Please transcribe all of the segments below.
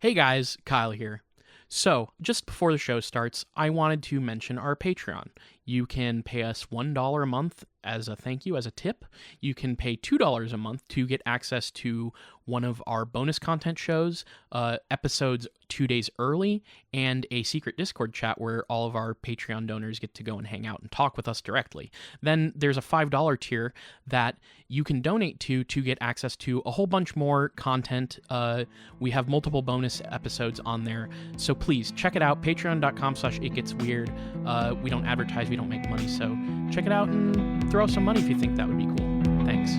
Hey guys, Kyle here. So, just before the show starts, I wanted to mention our Patreon. You can pay us $1 a month as a thank you, as a tip. You can pay $2 a month to get access to one of our bonus content shows, episodes 2 days early, and a secret Discord chat where all of our Patreon donors get to go and hang out and talk with us directly. Then there's a $5 tier that you can donate to get access to a whole bunch more content. We have multiple bonus episodes on there, so please check it out. Patreon.com/itgetsweird. We don't advertise, we don't make money, so check it out and throw some money if you think that would be cool. Thanks.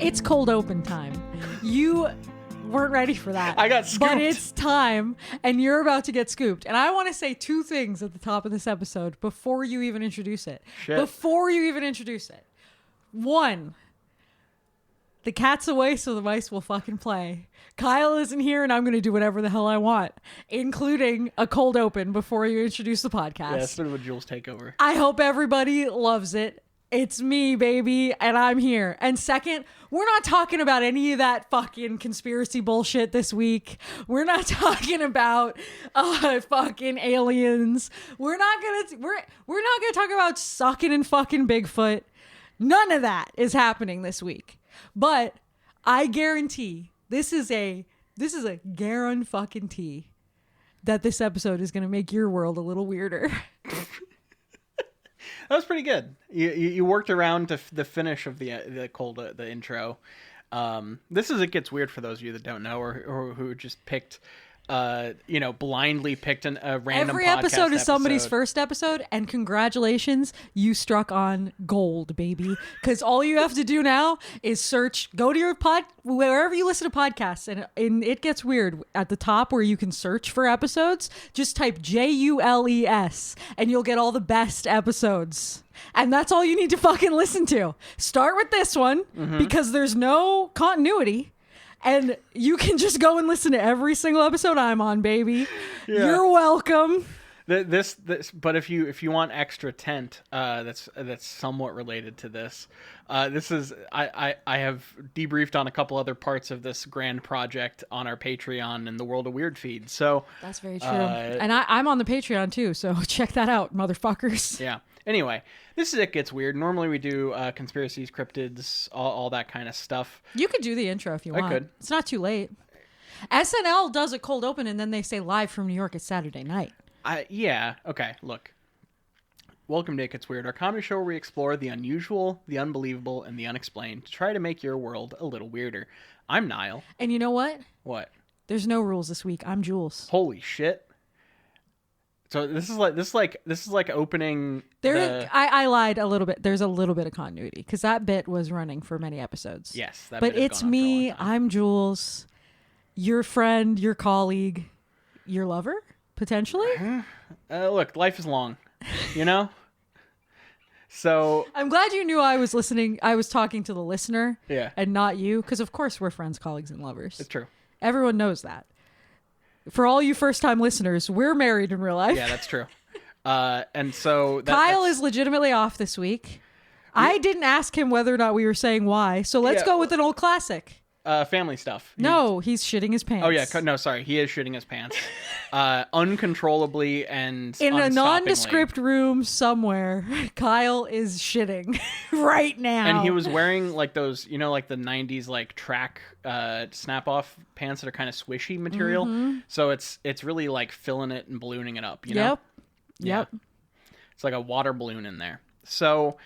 It's cold open time. You weren't ready for that. I got scooped. But it's time, and you're about to get scooped. And I want to say two things at the top of this episode before you even introduce it. Shit. Before you even introduce it. One, the cat's away, so the mice will fucking play. Kyle isn't here, and I'm going to do whatever the hell I want, including a cold open before you introduce the podcast. Yeah, that's sort of a Jules takeover. I hope everybody loves it. It's me, baby, and I'm here. And second, we're not talking about any of that fucking conspiracy bullshit this week. We're not talking about fucking aliens. We're not gonna talk about sucking and fucking Bigfoot. None of that is happening this week. But I guarantee this is a guarantee that this episode is gonna make your world a little weirder. That was pretty good. You worked around to the finish of the intro. This is It Gets Weird for those of you that don't know or who just picked, blindly picked a random Every podcast episode is somebody's first episode, and congratulations, you struck on gold, baby. Because all you have to do now is go to your wherever you listen to podcasts, and It Gets Weird at the top where you can search for episodes. Just type JULES, and you'll get all the best episodes. And that's all you need to fucking listen to. Start with this one because there's no continuity. And you can just go and listen to every single episode I'm on, baby. Yeah. You're welcome. This, but if you want extra tent, that's somewhat related to this. This is I have debriefed on a couple other parts of this grand project on our Patreon and the World of Weird feed. So that's very true. And I'm on the Patreon too, so check that out, motherfuckers. Yeah. Anyway, this is It Gets Weird. Normally we do conspiracies, cryptids, all that kind of stuff. You could do the intro if you want. I could. It's not too late. SNL does a cold open and then they say live from New York. It's Saturday night. Yeah. Okay. Look. Welcome to It Gets Weird, our comedy show where we explore the unusual, the unbelievable, and the unexplained to try to make your world a little weirder. I'm Nile. And you know what? What? There's no rules this week. I'm Jules. Holy shit. So this is like opening. I lied a little bit. There's a little bit of continuity because that bit was running for many episodes. Yes, but it's me. I'm Jules, your friend, your colleague, your lover, potentially. Look, life is long, you know. So I'm glad you knew I was listening. I was talking to the listener, yeah, and not you, because of course we're friends, colleagues, and lovers. It's true. Everyone knows that. For all you first-time listeners, we're married in real life. Yeah, that's true. And so Kyle is legitimately off this week. I didn't ask him whether or not we were saying why, so let's go with an old classic. Family stuff. No, he's shitting his pants. Oh yeah, no, sorry, he is shitting his pants, uncontrollably and in a nondescript room somewhere. Kyle is shitting right now, and he was wearing like those, like the '90s like track snap-off pants that are kind of swishy material. Mm-hmm. So it's really like filling it and ballooning it up. Yep. Yeah. It's like a water balloon in there. So.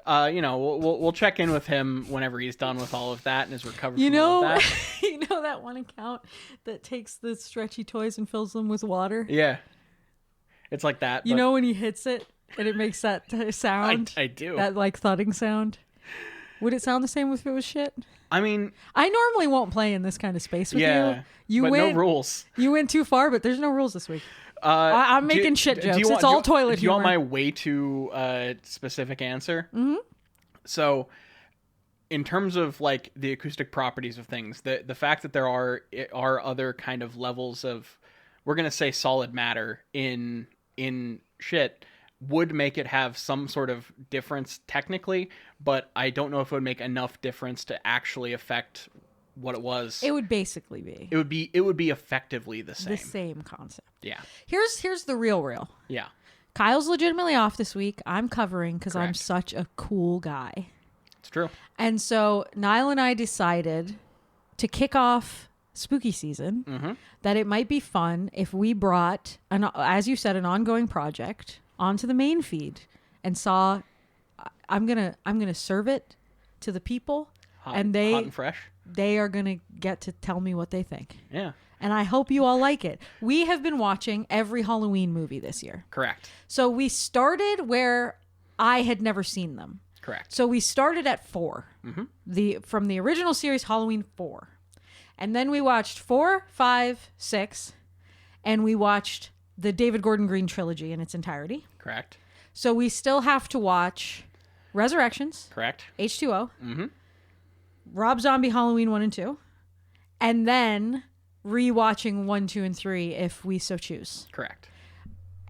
We'll check in with him whenever he's done with all of that and is recovered from all of that. You know that one account that takes the stretchy toys and fills them with water? Yeah. It's like that. You know when he hits it and it makes that sound? I do. That like thudding sound? Would it sound the same if it was shit? I mean... I normally won't play in this kind of space with you. But no rules. You went too far, but there's no rules this week. I'm making shit jokes. It's all toilet humor. Do you want my way too specific answer? Mm-hmm. So, in terms of like the acoustic properties of things, the fact that there are other kind of levels of, we're gonna say solid matter in shit, would make it have some sort of difference technically, but I don't know if it would make enough difference to actually affect what it was. It would basically be. It would be effectively the same. The same concept. Yeah. Here's the real. Yeah. Kyle's legitimately off this week. I'm covering because I'm Correct. such a cool guy. It's true. And so Nile and I decided to kick off spooky season that it might be fun if we brought, as you said, an ongoing project onto the main feed and saw, I'm gonna serve it to the people, Hot and and fresh. they are gonna get to tell me what they think. Yeah. And I hope you all like it. We have been watching every Halloween movie this year. Correct. So we started where I had never seen them. Correct. So we started at 4. From the original series, Halloween 4. And then we watched 4, 5, 6, and we watched the David Gordon Green trilogy in its entirety. Correct. So we still have to watch Resurrections, Correct. H2O, Rob Zombie Halloween 1 and 2, and then rewatching 1, 2, and 3 if we so choose. Correct.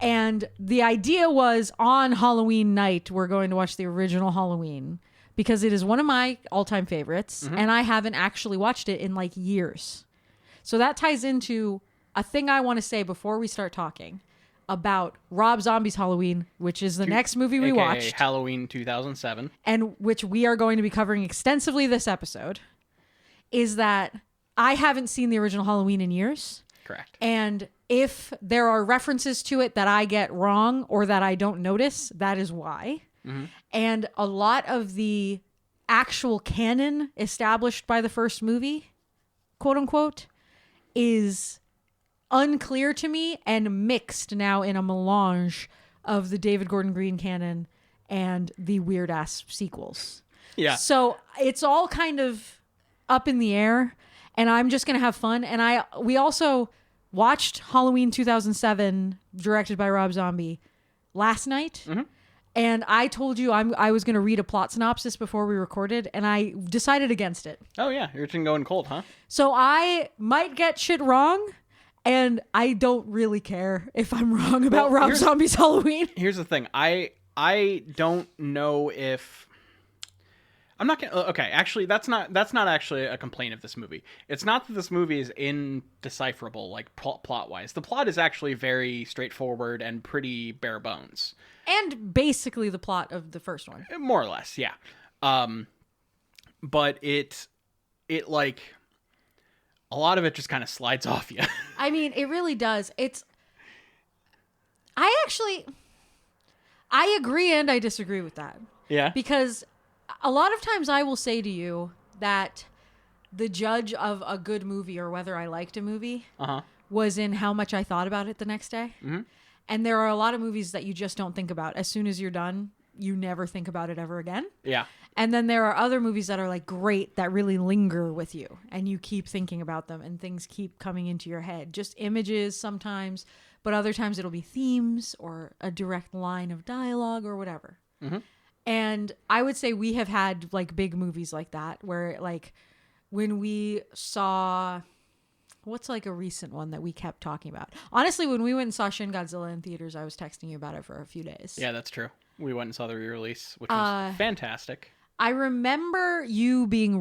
And the idea was on Halloween night, we're going to watch the original Halloween because it is one of my all-time favorites, and I haven't actually watched it in like years. So that ties into a thing I want to say before we start talking about Rob Zombie's Halloween, which is the next movie we AKA watched, Halloween 2007. and which we are going to be covering extensively this episode, is that I haven't seen the original Halloween in years. Correct. And if there are references to it that I get wrong or that I don't notice, that is why. And a lot of the actual canon established by the first movie, quote unquote, is unclear to me and mixed now in a melange of the David Gordon Green canon and the weird ass sequels. Yeah. So it's all kind of up in the air, and I'm just going to have fun. And we also watched Halloween 2007, directed by Rob Zombie, last night. And I told you I was going to read a plot synopsis before we recorded, and I decided against it. Oh, yeah. You're just going cold, huh? So I might get shit wrong, and I don't really care if I'm wrong about Rob Zombie's Halloween. Here's the thing. I don't know if... I'm not gonna. Okay, actually, that's not actually a complaint of this movie. It's not that this movie is indecipherable, like plot wise. The plot is actually very straightforward and pretty bare bones, And basically the plot of the first one. more or less. Yeah. But it like a lot of it just kind of slides off you. I mean, it really does. I agree and I disagree with that. Yeah. Because a lot of times I will say to you that the judge of a good movie or whether I liked a movie was in how much I thought about it the next day. And there are a lot of movies that you just don't think about. As soon as you're done, you never think about it ever again. Yeah. And then there are other movies that are like great that really linger with you and you keep thinking about them and things keep coming into your head. Just images sometimes, but other times it'll be themes or a direct line of dialogue or whatever. And I would say we have had like big movies like that where like when we saw, what's like a recent one that we kept talking about? Honestly, when we went and saw Shin Godzilla in theaters, I was texting you about it for a few days. Yeah, that's true. We went and saw the re-release, which was fantastic. I remember you being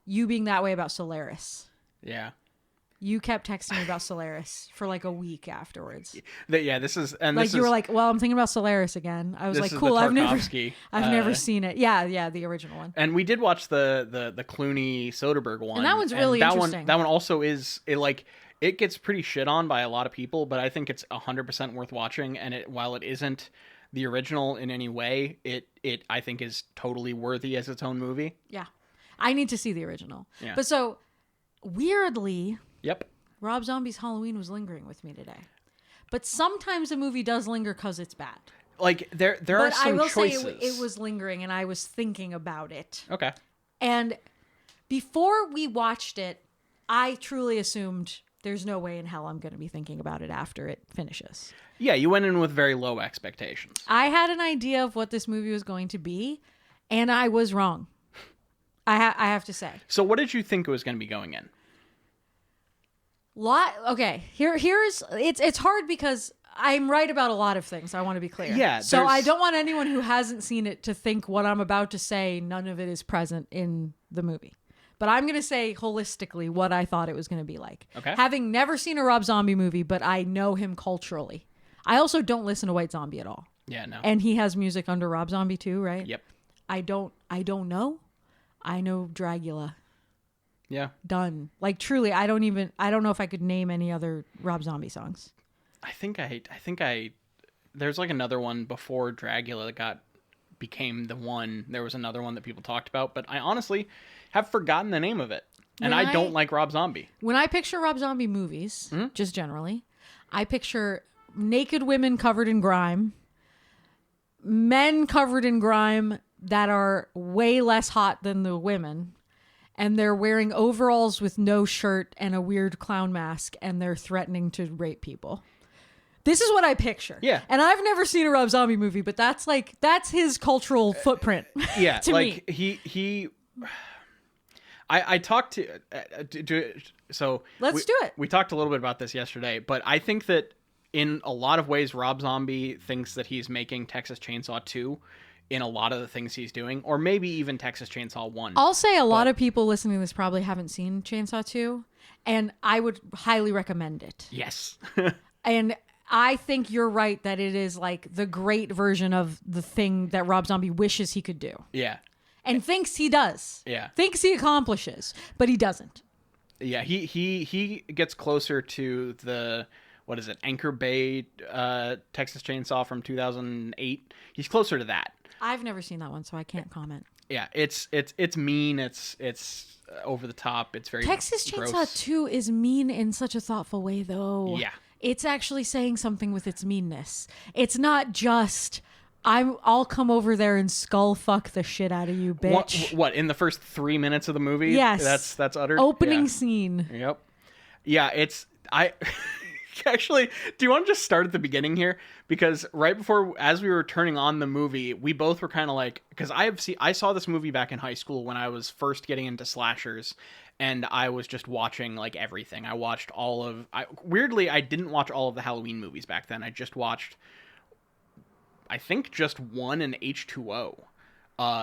that way about Solaris. Yeah. You kept texting me about Solaris for like a week afterwards. This is Like you were like, "Well, I'm thinking about Solaris again." I was like, is "Cool, the I've Tarkovsky, never seen it." Yeah, the original one. And we did watch the Clooney Soderbergh one, And that one's really that interesting. That one also is it gets pretty shit on by a lot of people, but I think it's 100% worth watching. And while it isn't the original in any way, it I think is totally worthy as its own movie. Yeah, I need to see the original. Yeah. But so weirdly, Yep. Rob Zombie's Halloween was lingering with me today. But sometimes a movie does linger because it's bad. Like there are But some I will choices. say it was lingering, and I was thinking about it. Okay. And before we watched it, I truly assumed there's no way in hell I'm going to be thinking about it after it finishes. Yeah, you went in with very low expectations. I had an idea of what this movie was going to be, and I was wrong. I have to say. So what did you think it was going to be going in? Okay, here's it's hard because I'm right about a lot of things. I want to be clear. Yeah, So I don't want anyone who hasn't seen it to think what I'm about to say, none of it is present in the movie. But I'm going to say holistically what I thought it was going to be like. Okay. Having never seen a Rob Zombie movie, but I know him culturally. I also don't listen to White Zombie at all. Yeah, no. And he has music under Rob Zombie too, right? Yep. I don't know. I know Dragula. Yeah. Done. Like truly, I don't know if I could name any other Rob Zombie songs. I think there's like another one before Dragula that became the one. There was another one that people talked about, but I honestly have forgotten the name of it. And I don't like Rob Zombie. When I picture Rob Zombie movies, just generally, I picture naked women covered in grime, men covered in grime that are way less hot than the women, and they're wearing overalls with no shirt and a weird clown mask, and they're threatening to rape people. This is what I picture. Yeah. And I've never seen a Rob Zombie movie, but that's his cultural footprint. Yeah. to like me. I talked to so Let's do it. We talked a little bit about this yesterday, but I think that in a lot of ways, Rob Zombie thinks that he's making Texas Chainsaw 2 in a lot of the things he's doing, or maybe even Texas Chainsaw 1. I'll say a lot of people listening to this probably haven't seen Chainsaw 2, and I would highly recommend it. Yes. And I think you're right that it is like the great version of the thing that Rob Zombie wishes he could do. Yeah. And thinks he does. Yeah. Thinks he accomplishes, but he doesn't. Yeah, he gets closer to the, what is it, Anchor Bay Texas Chainsaw from 2008. He's closer to that. I've never seen that one, so I can't comment. Yeah, it's mean, it's over the top, it's very Texas gross. Chainsaw 2 is mean in such a thoughtful way, though. Yeah. It's actually saying something with its meanness. It's not just, I'll come over there and skull fuck the shit out of you, bitch. What in the first 3 minutes of the movie? Yes. That's uttered? Opening Yeah. scene. Yep. Yeah, actually, do you want to just start at the beginning here? Because right before, as we were turning on the movie, we both were kind of like, because I saw this movie back in high school when I was first getting into slashers, and I was just watching like everything. I watched weirdly, I didn't watch all of the Halloween movies back then. I just watched, I think, just one in H2O.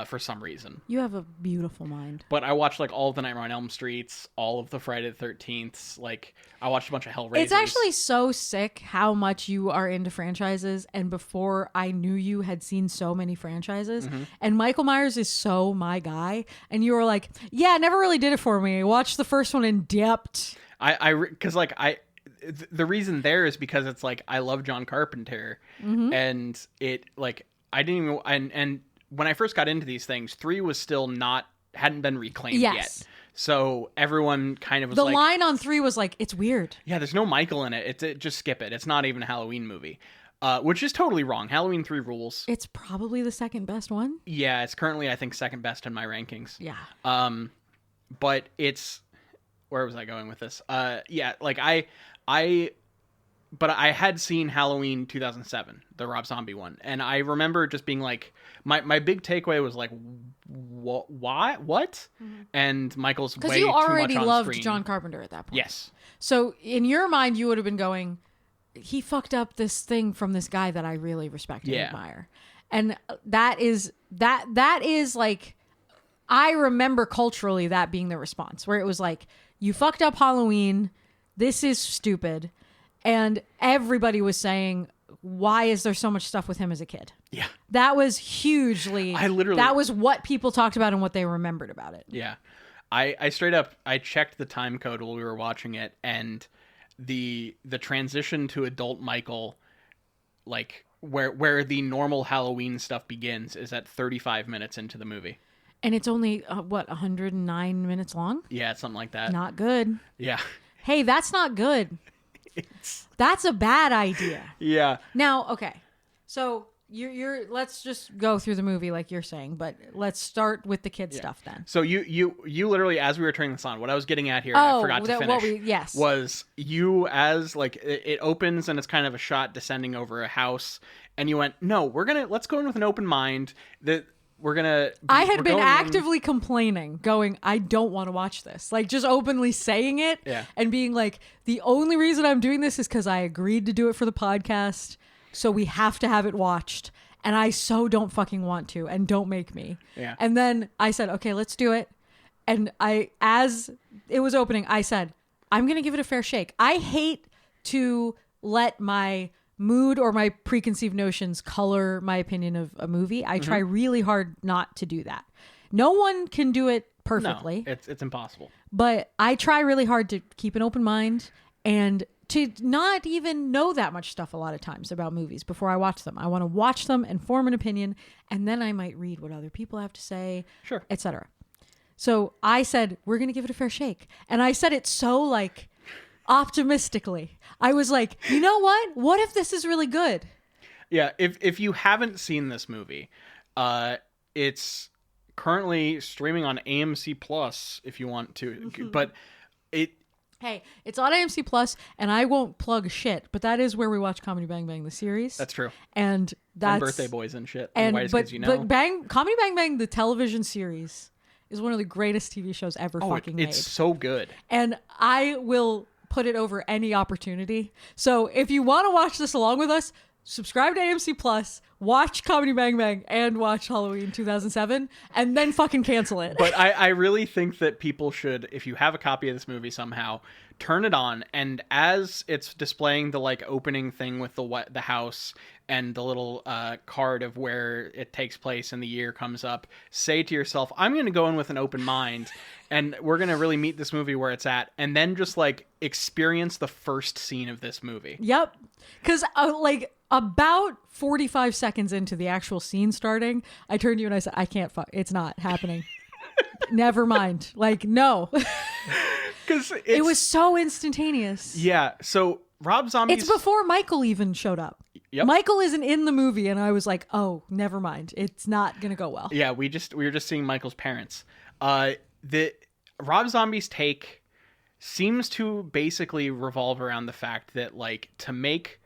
For some reason. You have a beautiful mind. But I watched like all of the Nightmare on Elm Streets, all of the Friday the 13th. Like I watched a bunch of Hellraisers. It's actually so sick how much you are into franchises. And before I knew you had seen so many franchises. Mm-hmm. And Michael Myers is so my guy. And you were like, yeah, it never really did it for me. I watched the first one and dipped. Because the reason there is because it's like I love John Carpenter, and it like I didn't even and when I first got into these things, 3 was still hadn't been reclaimed yet. So everyone kind of was the like... line on 3 was like, it's weird. Yeah, there's no Michael in it. Just skip it. It's not even a Halloween movie. Which is totally wrong. Halloween 3 rules. It's probably the second best one. Yeah, it's currently, I think, second best in my rankings. Yeah. But it's... Where was I going with this? Yeah, like but I had seen Halloween 2007, the Rob Zombie one, and I remember just being like, my big takeaway was like, why? What? Mm-hmm. And Michael's way too much on screen. Because you already loved John Carpenter at that point. Yes. So in your mind, you would have been going, he fucked up this thing from this guy that I really respect and admire. And that is like, I remember culturally that being the response, where it was like, you fucked up Halloween, this is stupid. And everybody was saying, why is there so much stuff with him as a kid? Yeah. That was hugely... that was what people talked about and what they remembered about it. Yeah. I straight up, I checked the time code while we were watching it, and the transition to adult Michael, like, where the normal Halloween stuff begins, is at 35 minutes into the movie. And it's only, 109 minutes long? Yeah, it's something like that. Not good. Yeah. Hey, that's not good. That's a bad idea. Yeah. Now, okay. So you're let's just go through the movie like you're saying, but let's start with the kid stuff then. So you literally, as we were turning this on, what I was getting at here, and I forgot to finish, was you as like it opens and it's kind of a shot descending over a house, and you went, no, let's go in with an open mind. we're gonna. I had been going actively complaining, going, I don't want to watch this. Like, just openly saying it and being like, the only reason I'm doing this is because I agreed to do it for the podcast. So we have to have it watched. And I so don't fucking want to. And don't make me. Yeah. And then I said, okay, let's do it. And as it was opening, I said, I'm going to give it a fair shake. I hate to let my mood or my preconceived notions color my opinion of a movie. I try really hard not to do that. No one can do it perfectly. No, it's impossible. But I try really hard to keep an open mind and to not even know that much stuff a lot of times about movies before I watch them. I want to watch them and form an opinion, and then I might read what other people have to say, sure, etc. So I said, we're going to give it a fair shake. And I said it so like optimistically. I was like, you know what? What if this is really good? Yeah, if you haven't seen this movie, it's currently streaming on AMC Plus if you want to. But Hey, it's on AMC Plus, and I won't plug shit, but that is where we watch Comedy Bang Bang the series. That's true. And that's and Birthday Boys and shit. And Whitest Kids You Know. But Comedy Bang Bang the television series is one of the greatest TV shows ever fucking made. It's so good. And I will put it over any opportunity. So if you want to watch this along with us, subscribe to AMC Plus, watch Comedy Bang Bang, and watch Halloween 2007, and then fucking cancel it. But I really think that people should, if you have a copy of this movie somehow, turn it on, and as it's displaying the like opening thing with the house and the little card of where it takes place and the year comes up, say to yourself, I'm going to go in with an open mind, and we're going to really meet this movie where it's at, and then just like experience the first scene of this movie. Yep. Because like about 45 seconds into the actual scene starting, I turned to you and I said, I can't it's not happening. Never mind. Like, no. Because it was so instantaneous. Yeah. So Rob Zombie's... It's before Michael even showed up. Yep. Michael isn't in the movie, and I was like, oh, never mind. It's not going to go well. Yeah, we were just seeing Michael's parents. The Rob Zombie's take seems to basically revolve around the fact that, like, to make...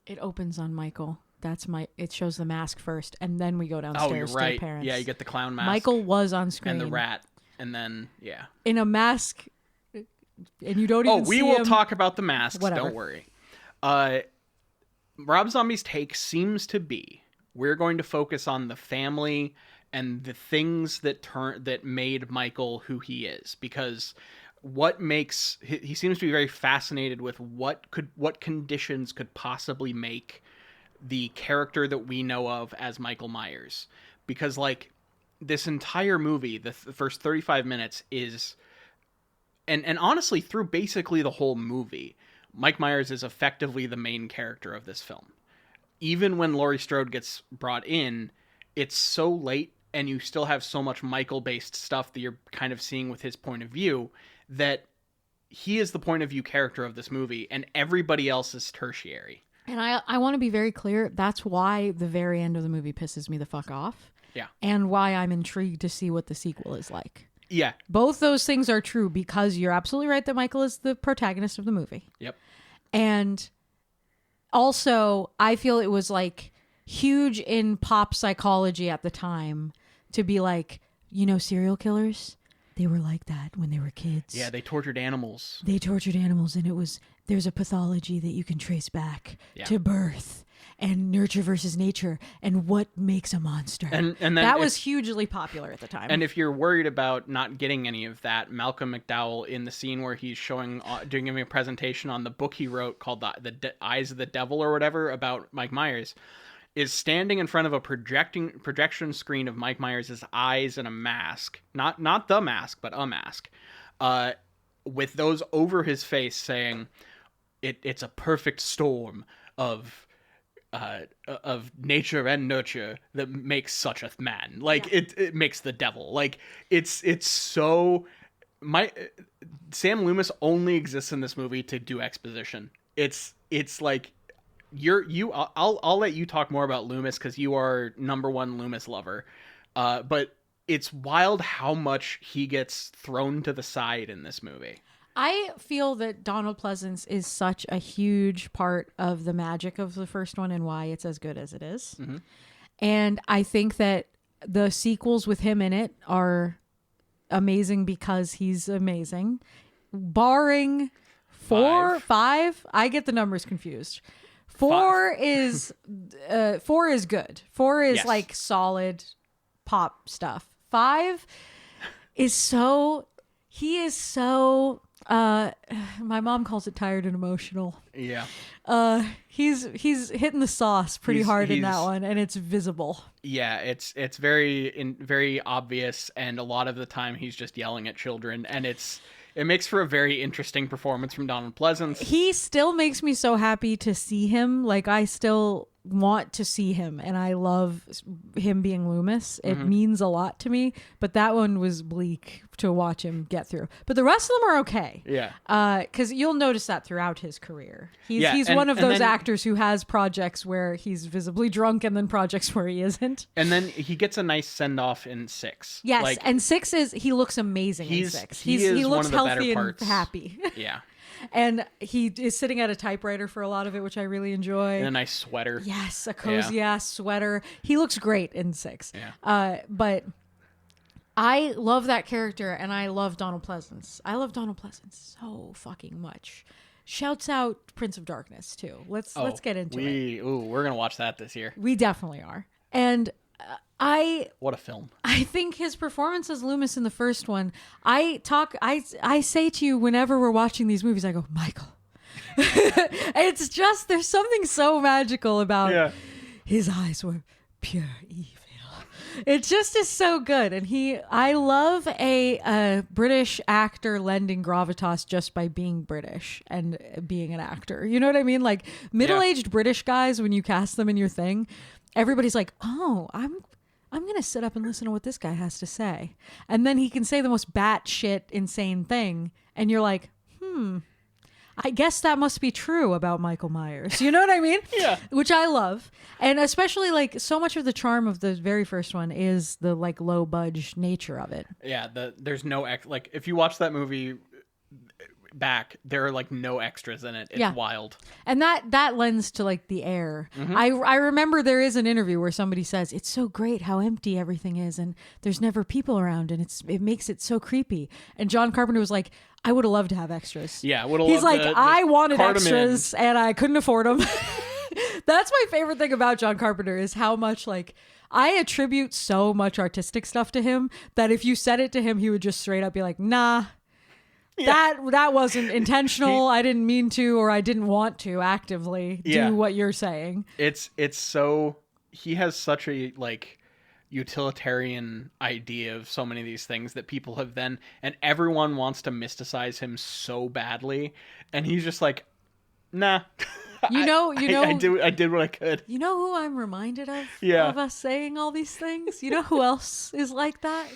It opens on Michael. It shows the mask first, and then we go downstairs you're to right. the parents. Yeah, you get the clown mask. Michael was on screen. And the rat. And then, yeah. In a mask, and you don't even see him. Oh, we will talk about the masks. Whatever. Don't worry. Rob Zombie's take seems to be, we're going to focus on the family and the things that made Michael who he is, because he seems to be very fascinated with what conditions could possibly make the character that we know of as Michael Myers, because like this entire movie, the first 35 minutes is, and honestly through basically the whole movie, Mike Myers is effectively the main character of this film. Even when Laurie Strode gets brought in, it's so late and you still have so much Michael-based stuff that you're kind of seeing with his point of view, that he is the point of view character of this movie and everybody else is tertiary. And I want to be very clear, that's why the very end of the movie pisses me the fuck off. Yeah. And why I'm intrigued to see what the sequel is like. Yeah. Both those things are true, because you're absolutely right that Michael is the protagonist of the movie. Yep. And also, I feel it was like huge in pop psychology at the time to be like, serial killers, they were like that when they were kids. Yeah, they tortured animals. And there's a pathology that you can trace back to birth and nurture versus nature and what makes a monster. And then that was hugely popular at the time. And if you're worried about not getting any of that, Malcolm McDowell, in the scene where he's doing a presentation on the book he wrote called the Eyes of the Devil or whatever about Mike Myers, is standing in front of a projection screen of Mike Myers' eyes and a mask, not the mask, but a mask, with those over his face, saying, "It's a perfect storm of nature and nurture that makes such a man." Like it makes the devil. Like it's so. Sam Loomis only exists in this movie to do exposition. It's like. I'll let you talk more about Loomis because you are #1 Loomis lover, but it's wild how much he gets thrown to the side in this movie. I feel that Donald Pleasance is such a huge part of the magic of the first one and why it's as good as it is. Mm-hmm. And I think that the sequels with him in it are amazing because he's amazing. Barring 5, I get the numbers confused. 4 is good. 4 is Yes. like solid pop stuff. 5 is so my mom calls it tired and emotional. Yeah. He's hitting the sauce pretty hard in that he's- one, and it's visible. Yeah, it's very obvious, and a lot of the time he's just yelling at children, and it makes for a very interesting performance from Donald Pleasance. He still makes me so happy to see him. Like, I still want to see him, and I love him being Loomis. It means a lot to me, but that one was bleak to watch him get through. But the rest of them are okay. Yeah. Because you'll notice that throughout his career. He's Yeah, one of and those then- actors who has projects where he's visibly drunk and then projects where he isn't. And then he gets a nice send off in 6. Yes, Like, and 6 is, he looks amazing in He's- 6. he is he one looks of the better healthy and parts. happy. yeah. And he is sitting at a typewriter for a lot of it, which I really enjoy. And a nice sweater. Yes, a cozy ass sweater. He looks great in 6. Yeah. But I love that character, and I love Donald Pleasance. I love Donald Pleasance so fucking much. Shouts out Prince of Darkness too. Let's get into it. We're gonna watch that this year. We definitely are. And What a film. I think his performance as Loomis in the first one, I say to you whenever we're watching these movies, I go, Michael. It's just, there's something so magical about his eyes were pure evil. It just is so good. And I love a British actor lending gravitas just by being British and being an actor. You know what I mean? Like middle-aged British guys, when you cast them in your thing, everybody's like, oh, I'm going to sit up and listen to what this guy has to say. And then he can say the most batshit insane thing. And you're like, I guess that must be true about Michael Myers. You know what I mean? Yeah. Which I love. And especially, like, so much of the charm of the very first one is the, like, low budge nature of it. Yeah, there's no like if you watch that movie back, there are like no extras in it. It's wild. And that lends to like the air. I remember there is an interview where somebody says it's so great how empty everything is, and there's never people around, and it makes it so creepy. And John Carpenter was like, I would have loved to have extras. Yeah, would have. He's like, I wanted cart 'em extras, and I couldn't afford them. That's my favorite thing about John Carpenter is how much like I attribute so much artistic stuff to him that if you said it to him, he would just straight up be like, nah. Yeah. That wasn't intentional. I didn't mean to, or I didn't want to actively do what you're saying. It's so he has such a like utilitarian idea of so many of these things that people have then, and everyone wants to mysticize him so badly, and he's just like, nah. I did what I could. You know who I'm reminded of? Yeah. Of us saying all these things. You know who else is like that?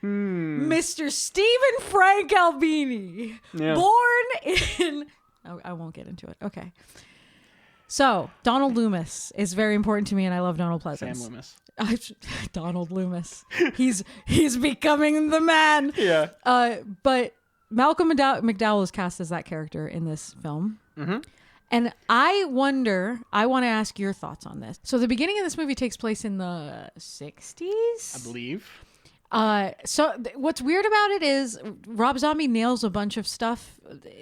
Mr. Stephen Frank Albini, born in... I won't get into it. Okay. So, Donald Loomis is very important to me, and I love Donald Pleasance. Sam Loomis. Donald Loomis. He's becoming the man. Yeah. But Malcolm McDowell is cast as that character in this film. Mm-hmm. And I want to ask your thoughts on this. So, the beginning of this movie takes place in the 60s? I believe. What's weird about it is Rob Zombie nails a bunch of stuff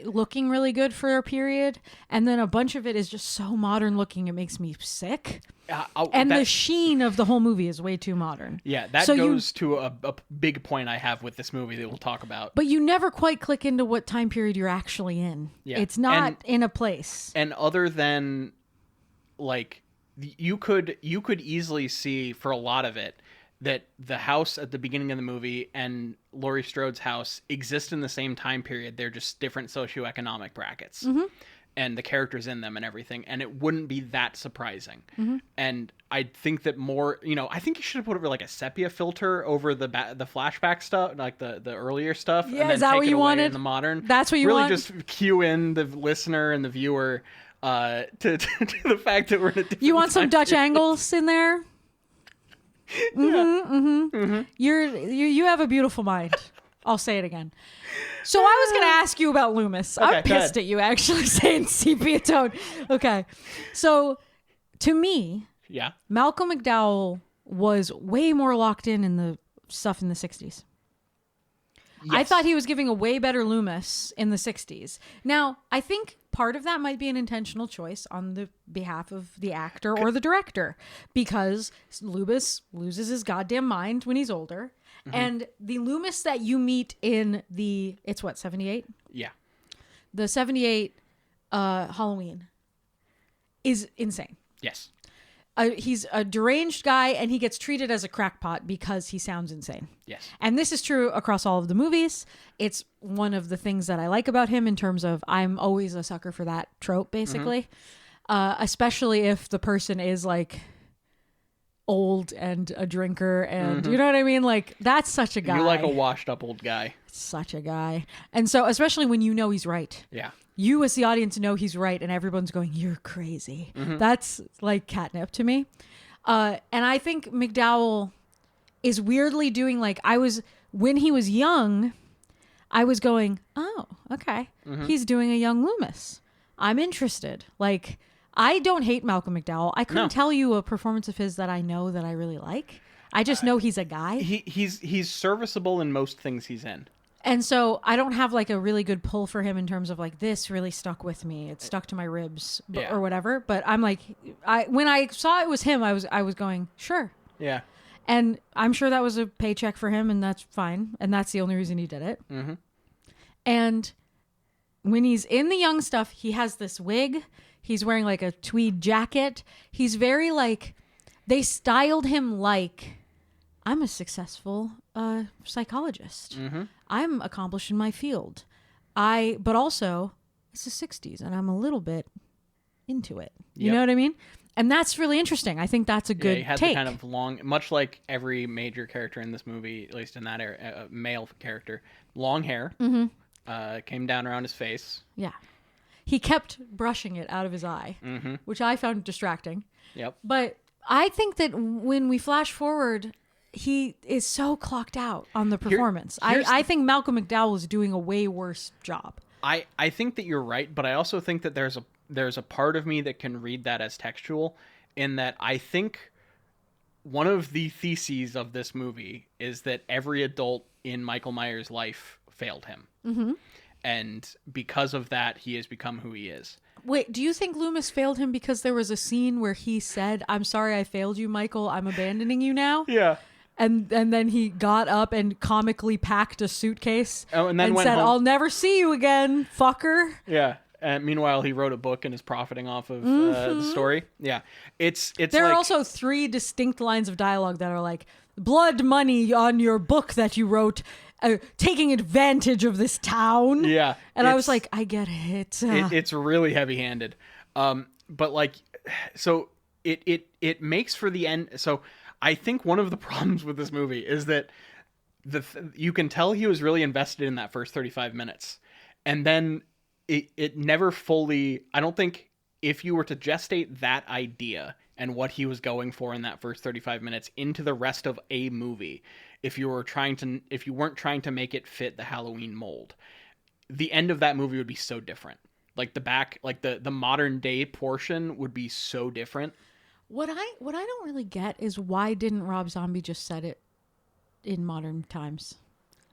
looking really good for a period, and then a bunch of it is just so modern looking it makes me sick. The sheen of the whole movie is way too modern. Yeah, that goes to a big point I have with this movie that we'll talk about. But you never quite click into what time period you're actually in. Yeah. It's not in a place. And other than like you could easily see for a lot of it that the house at the beginning of the movie and Laurie Strode's house exist in the same time period. They're just different socioeconomic brackets and the characters in them and everything. And it wouldn't be that surprising. And I think that I think you should have put over like a sepia filter over the flashback stuff, like the earlier stuff. Yeah, and then is that take what it you away wanted? In the modern. That's what you really want? Just cue in the listener and the viewer to the fact that we're in a different You want some time Dutch period. angles in there? You have a beautiful mind. I'll say it again. So I was going to ask you about Loomis. Okay, I'm go pissed ahead. at you actually saying sepia tone. Okay. So to me, Yeah. Malcolm McDowell was way more locked in the stuff in the 60s. I Yes. thought he was giving a way better Loomis in the 60s. Now, I think part of that might be an intentional choice on the behalf of the actor or the director, because Loomis loses his goddamn mind when he's older. Mm-hmm. And the Loomis that you meet in it's what, 78? Yeah. The 78 Halloween is insane. Yes. He's a deranged guy, and he gets treated as a crackpot because he sounds insane. Yes. And this is true across all of the movies. It's one of the things that I like about him in terms of I'm always a sucker for that trope, basically. Especially if the person is like old and a drinker and you know what I mean? Like, that's such a guy. You like a washed up old guy. Such a guy. And so, especially when you know he's right. Yeah. You as the audience know he's right and everyone's going, you're crazy. That's like catnip to me. And I think McDowell is weirdly doing like, when he was young, I was going, oh, okay. He's doing a young Loomis. I'm interested. Like, I don't hate Malcolm McDowell. I couldn't tell you a performance of his that I know that I really like. I just know he's a guy. He's serviceable in most things he's in. And so I don't have like a really good pull for him in terms of like, this really stuck with me. It stuck to my ribs or whatever. But I'm like, when I saw it was him, I was going, sure. Yeah. And I'm sure that was a paycheck for him, and that's fine. And that's the only reason he did it. And when he's in the young stuff, he has this wig. He's wearing like a tweed jacket. He's very like, they styled him like, I'm a successful psychologist. I'm accomplished in my field. But also, it's the 60s, and I'm a little bit into it. You know what I mean? And that's really interesting. I think that's a good he had take. the kind of long, much like every major character in this movie, at least in that era, male character, long hair, came down around his face. Yeah. He kept brushing it out of his eye, which I found distracting. Yep. But I think that when we flash forward, he is so clocked out on the performance. I think Malcolm McDowell is doing a way worse job. I think that you're right, but I also think that there's a part of me that can read that as textual, in that I think one of the theses of this movie is that every adult in Michael Myers' life failed him. And because of that, he has become who he is. Wait, do you think Loomis failed him because there was a scene where he said, I'm sorry I failed you, Michael. I'm abandoning you now? Yeah. And then he got up and comically packed a suitcase and then went said, home. I'll never see you again, fucker. Yeah. And meanwhile, he wrote a book and is profiting off of the story. Yeah. It's There like, are also 3 distinct lines of dialogue that are like, blood money on your book that you wrote, taking advantage of this town. Yeah. And I was like, I get it. It's really heavy-handed. But like, so it makes for the end. So I think one of the problems with this movie is that you can tell he was really invested in that first 35 minutes. And then it never fully, I don't think if you were to gestate that idea and what he was going for in that first 35 minutes into the rest of a movie, if you weren't trying to make it fit the Halloween mold, the end of that movie would be so different. Like the modern day portion would be so different. What I don't really get is why didn't Rob Zombie just set it in modern times?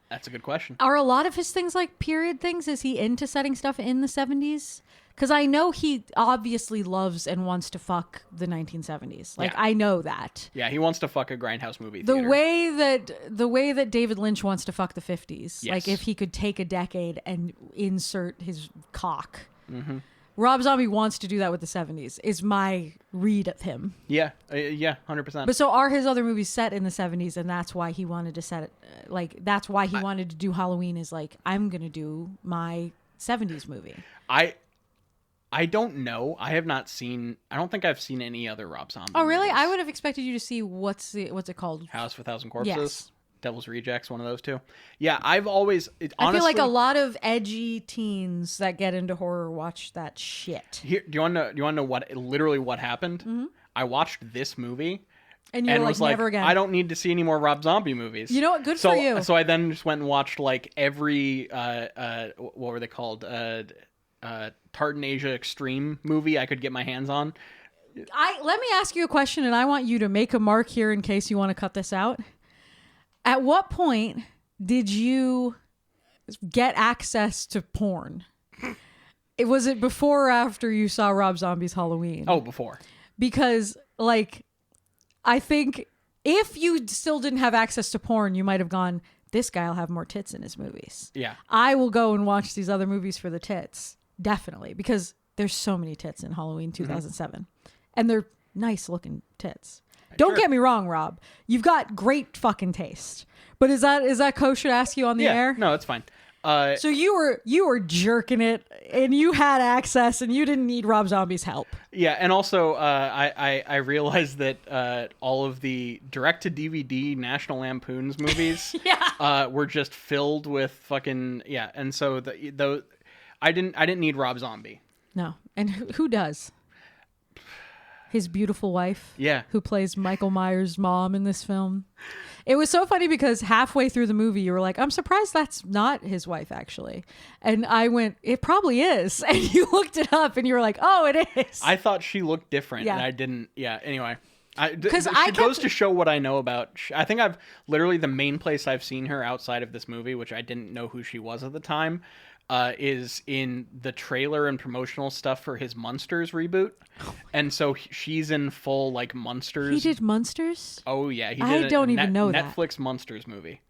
That's a good question. Are a lot of his things like period things? Is he into setting stuff in the 70s? Because I know he obviously loves and wants to fuck the 1970s. Like, Yeah. I know that. Yeah, he wants to fuck a grindhouse movie The theater. way that David Lynch wants to fuck the 50s. Yes. Like, if he could take a decade and insert his cock. Rob Zombie wants to do that with the 70s, is my read of him. Yeah, 100%. But so are his other movies set in the 70s, and that's why he wanted to set it, that's why he wanted to do Halloween, is like, I'm going to do my 70s movie. I don't know. I don't think I've seen any other Rob Zombie Oh, really? movies. I would have expected you to see, what's it called? House with a Thousand Corpses? Yes. Devil's Rejects, one of those two. Yeah, I've always... honestly, I feel like a lot of edgy teens that get into horror watch that shit. Here, do you want to know what happened? I watched this movie And you're like, was like, never again. I don't need to see any more Rob Zombie movies. You know what? Good for you. So I then just went and watched like every what were they called? Tartan Asia Extreme movie I could get my hands on. Let me ask you a question, and I want you to make a mark here in case you want to cut this out. At what point did you get access to porn? Was it before or after you saw Rob Zombie's Halloween? Oh, before. Because, like, I think if you still didn't have access to porn, you might have gone, this guy'll have more tits in his movies. Yeah. I will go and watch these other movies for the tits. Definitely. Because there's so many tits in Halloween 2007. And they're nice looking tits. Don't get me wrong, Rob. You've got great fucking taste. But is that kosher to ask you on the air? No, it's fine. So you were jerking it, and you had access, and you didn't need Rob Zombie's help. Yeah, and also I realized that all of the direct-to-DVD National Lampoon's movies were just filled with fucking and so I didn't need Rob Zombie. No, and who does? His beautiful wife, who plays Michael Myers' mom in this film. It was so funny because halfway through the movie, you were like, I'm surprised that's not his wife, actually. And I went, it probably is. And you looked it up and you were like, oh, it is. I thought she looked different, and I didn't. Yeah, anyway. It goes to show what I know about. I think I've literally the main place I've seen her outside of this movie, which I didn't know who she was at the time, is in the trailer and promotional stuff for his Munsters reboot. And so she's in full like Munsters. He did Munsters? Oh yeah, he did. I don't even know that. Netflix Munsters movie.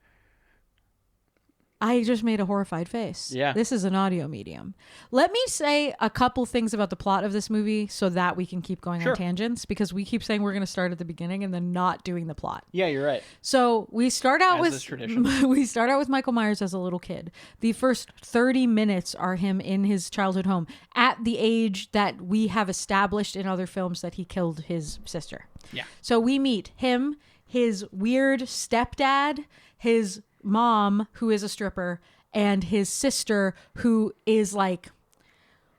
I just made a horrified face. Yeah. This is an audio medium. Let me say a couple things about the plot of this movie so that we can keep going on tangents, because we keep saying we're going to start at the beginning and then not doing the plot. Yeah, you're right. So we start out As is tradition. we start out with Michael Myers as a little kid. The first 30 minutes are him in his childhood home at the age that we have established in other films that he killed his sister. Yeah. So we meet him, his weird stepdad, his mom, who is a stripper, and his sister, who is like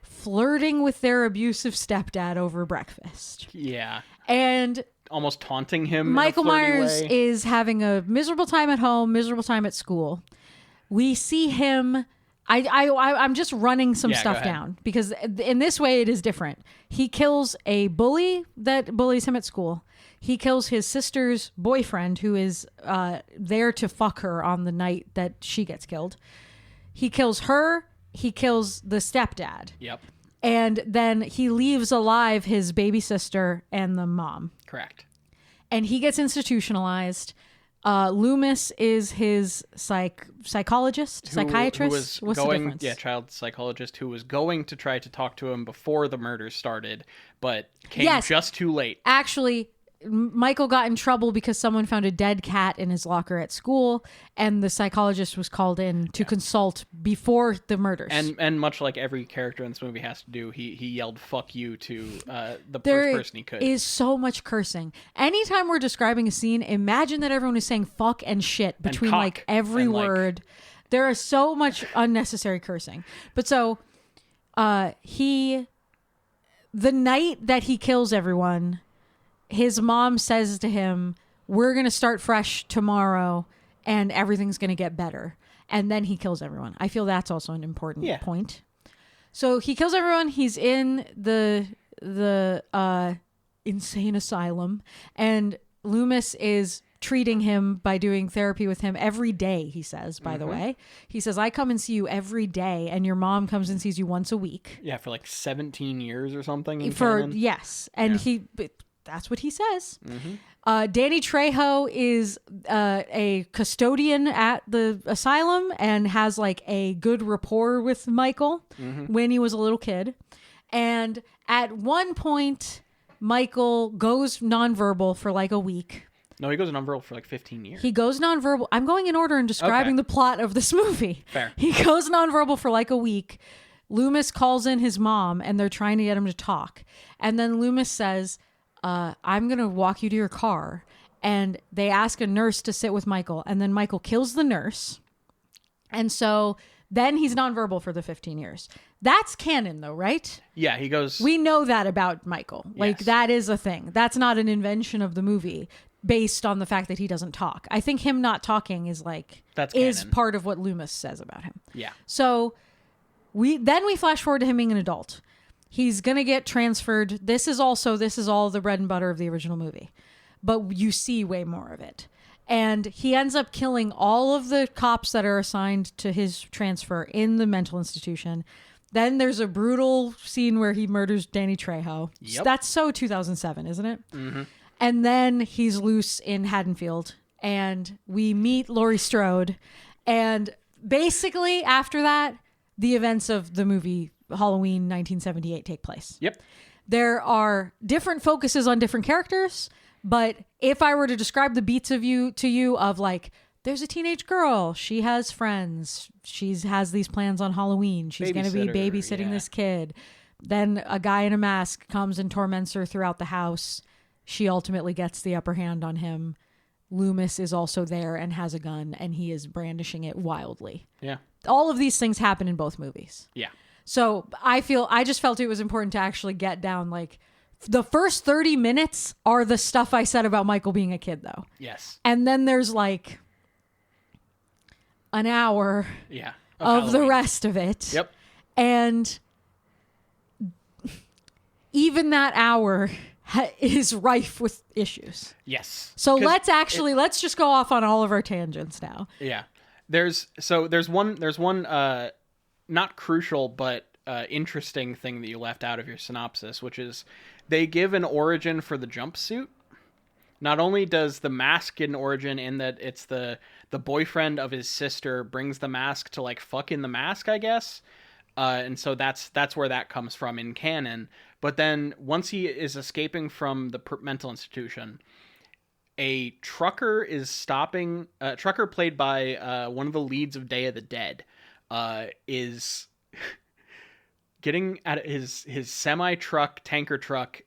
flirting with their abusive stepdad over breakfast. Yeah. And almost taunting him. Michael in a flirty Myers way. is having a miserable time at home, miserable time at school. We see him. I'm just running some stuff down because in this way it is different. He kills a bully that bullies him at school. He kills his sister's boyfriend, who is there to fuck her on the night that she gets killed. He kills her. He kills the stepdad. Yep. And then he leaves alive his baby sister and the mom. Correct. And he gets institutionalized. Loomis is his psychiatrist. Who What's the difference? Yeah, child psychologist who was going to try to talk to him before the murder started, but came just too late. Actually, Michael got in trouble because someone found a dead cat in his locker at school, and the psychologist was called in to consult before the murders. And much like every character in this movie has to do, he yelled "fuck you" to the first person he could. There is so much cursing. Anytime we're describing a scene, imagine that everyone is saying "fuck" and "shit" between like every word. There is so much unnecessary cursing. But so the night that he kills everyone, his mom says to him, we're going to start fresh tomorrow and everything's going to get better. And then he kills everyone. I feel that's also an important point. So he kills everyone. He's in the insane asylum, and Loomis is treating him by doing therapy with him every day, he says, by the way. He says, I come and see you every day, and your mom comes and sees you once a week. Yeah, for like 17 years or something. Yes. And that's what he says. Danny Trejo is a custodian at the asylum and has like a good rapport with Michael when he was a little kid. And at one point, Michael goes nonverbal for like a week. No, he goes nonverbal for like 15 years. He goes nonverbal. I'm going in order and describing the plot of this movie. Fair. He goes nonverbal for like a week. Loomis calls in his mom and they're trying to get him to talk. And then Loomis says, I'm going to walk you to your car. And they ask a nurse to sit with Michael. And then Michael kills the nurse. And so then he's nonverbal for the 15 years. That's canon though, right? Yeah, he goes... We know that about Michael. Like that is a thing. That's not an invention of the movie based on the fact that he doesn't talk. I think him not talking is like... That's is canon. part of what Loomis says about him. Yeah. So we flash forward to him being an adult. He's going to get transferred. This is all the bread and butter of the original movie. But you see way more of it. And he ends up killing all of the cops that are assigned to his transfer in the mental institution. Then there's a brutal scene where he murders Danny Trejo. Yep. That's so 2007, isn't it? Mm-hmm. And then he's loose in Haddonfield. And we meet Laurie Strode. And basically, after that, the events of the movie Halloween 1978 take place. Yep. There are different focuses on different characters, but if I were to describe the beats to you of like, there's a teenage girl, she has friends, she has these plans on Halloween, she's going to be babysitting this kid, then a guy in a mask comes and torments her throughout the house, she ultimately gets the upper hand on him. Loomis is also there and has a gun, and he is brandishing it wildly. Yeah. All of these things happen in both movies. Yeah. So I just felt it was important to actually get down, like, the first 30 minutes are the stuff I said about Michael being a kid, though. Yes. And then there's like an hour of the rest of it. Yep. And even that hour is rife with issues. Yes. So let's just go off on all of our tangents now. Yeah. There's one not crucial but interesting thing that you left out of your synopsis, which is they give an origin for the jumpsuit. Not only does the mask get an origin in that it's the boyfriend of his sister brings the mask to like fuck in the mask, I guess. And so that's where that comes from in canon. But then once he is escaping from the mental institution, a trucker is stopping. Trucker played by one of the leads of Day of the Dead is getting at his semi truck, tanker truck,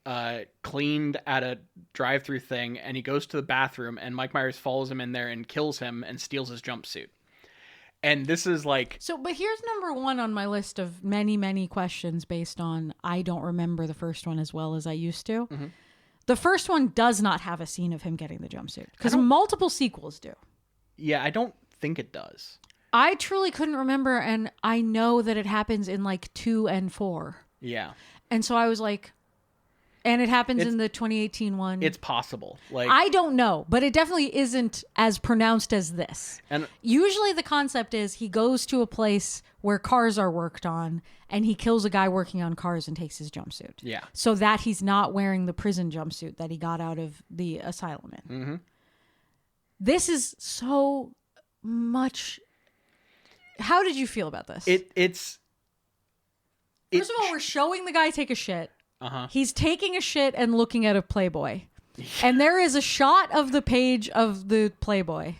cleaned at a drive-through thing, and he goes to the bathroom, and Mike Myers follows him in there and kills him and steals his jumpsuit. And this is like... So, but here's number one on my list of many, many questions based on I don't remember the first one as well as I used to. Mm-hmm. The first one does not have a scene of him getting the jumpsuit because multiple sequels do. Yeah, I don't think it does. I truly couldn't remember, and I know that it happens in like 2 and 4. Yeah. And so I was like... And it happens in the 2018 one. It's possible. Like, I don't know, but it definitely isn't as pronounced as this. And usually the concept is he goes to a place where cars are worked on and he kills a guy working on cars and takes his jumpsuit. Yeah. So that he's not wearing the prison jumpsuit that he got out of the asylum in. Mm-hmm. This is so much... How did you feel about this? First of all, we're showing the guy take a shit. Uh-huh. He's taking a shit and looking at a Playboy. And there is a shot of the page of the Playboy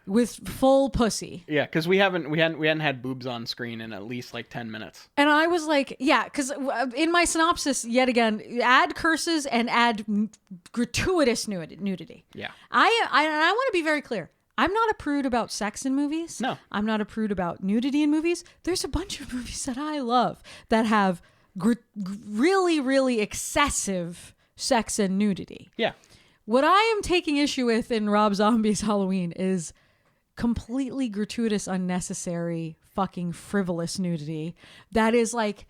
with full pussy. Yeah, because we hadn't had boobs on screen in at least like 10 minutes. And I was like, yeah, because in my synopsis, yet again, add curses and add gratuitous nudity. Yeah. I want to be very clear. I'm not a prude about sex in movies. No. I'm not a prude about nudity in movies. There's a bunch of movies that I love that have really, really excessive sex and nudity. Yeah. What I am taking issue with in Rob Zombie's Halloween is completely gratuitous, unnecessary, fucking frivolous nudity. That is like,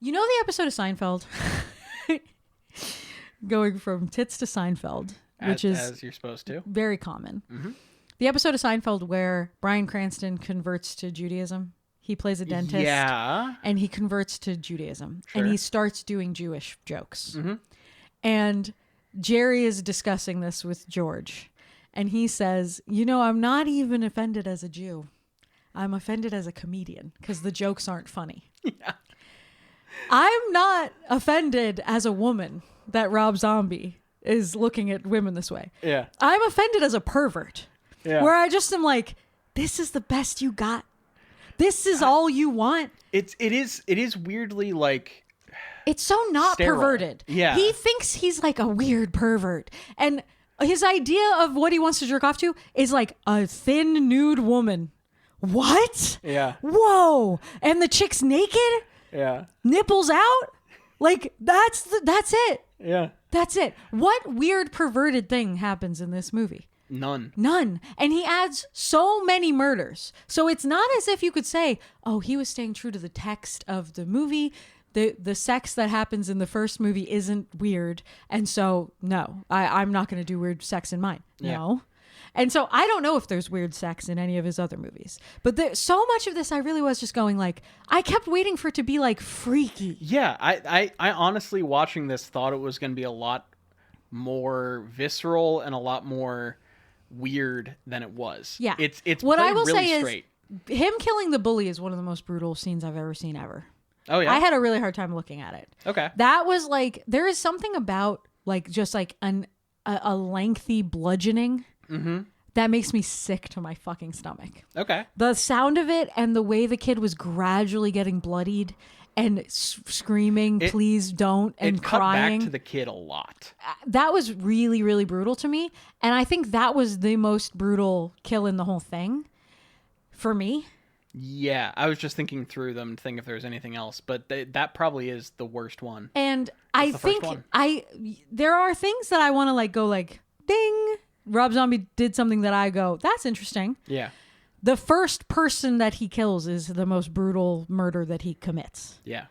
you know the episode of Seinfeld? Going from tits to Seinfeld, which is as you're supposed to. Very common. Mm-hmm. The episode of Seinfeld where Bryan Cranston converts to Judaism. He plays a dentist. Yeah. And he converts to Judaism. Sure. And he starts doing Jewish jokes. Mm-hmm. And Jerry is discussing this with George. And he says, you know, I'm not even offended as a Jew. I'm offended as a comedian because the jokes aren't funny. Yeah. I'm not offended as a woman that Rob Zombie is looking at women this way. Yeah. I'm offended as a pervert. Yeah. Where I just am like, this is the best you got. This is all you want. It is weirdly like it's so not sterile. Perverted. Yeah. He thinks he's like a weird pervert. And his idea of what he wants to jerk off to is like a thin nude woman. What? Yeah. Whoa. And the chick's naked? Yeah. Nipples out? Like that's it. Yeah. That's it. What weird perverted thing happens in this movie? None. And he adds so many murders. So it's not as if you could say, oh, he was staying true to the text of the movie. The sex that happens in the first movie isn't weird. And so, no, I'm not going to do weird sex in mine. Yeah. No. And so I don't know if there's weird sex in any of his other movies. But so much of this, I really was just going like, I kept waiting for it to be like freaky. Yeah, I honestly, watching this, thought it was going to be a lot more visceral and a lot more weird than it was. Yeah. It's what I played will really say straight. is him killing the bully is one of the most brutal scenes I've ever seen ever. Oh, yeah? I had a really hard time looking at it. Okay. That was like, there is something about like just like a lengthy bludgeoning that makes me sick to my fucking stomach. Okay. The sound of it and the way the kid was gradually getting bloodied and screaming, please don't, and it cut crying. back to the kid a lot. That was really, really brutal to me. And I think that was the most brutal kill in the whole thing for me. Yeah, I was just thinking through them to think if there's anything else, but that probably is the worst one. And I the first think one. there are things that I want to like go like, ding, Rob Zombie did something that I go, that's interesting. Yeah. The first person that he kills is the most brutal murder that he commits. Yeah.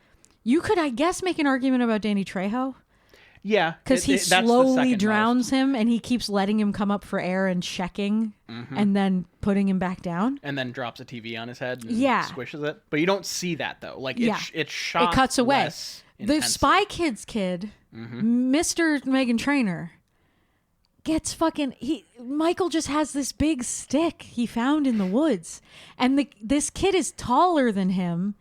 You could, I guess, make an argument about Danny Trejo. Yeah. Because he that's the slowly second drowns most. him and he keeps letting him come up for air and checking and then putting him back down. And then drops a TV on his head and Yeah. squishes it. But you don't see that, though. Like, Yeah. it's shot It cuts away. less The intensely. Spy Kids kid, Mr. Megan Trainor, gets fucking... Michael just has this big stick he found in the woods. And this kid is taller than him.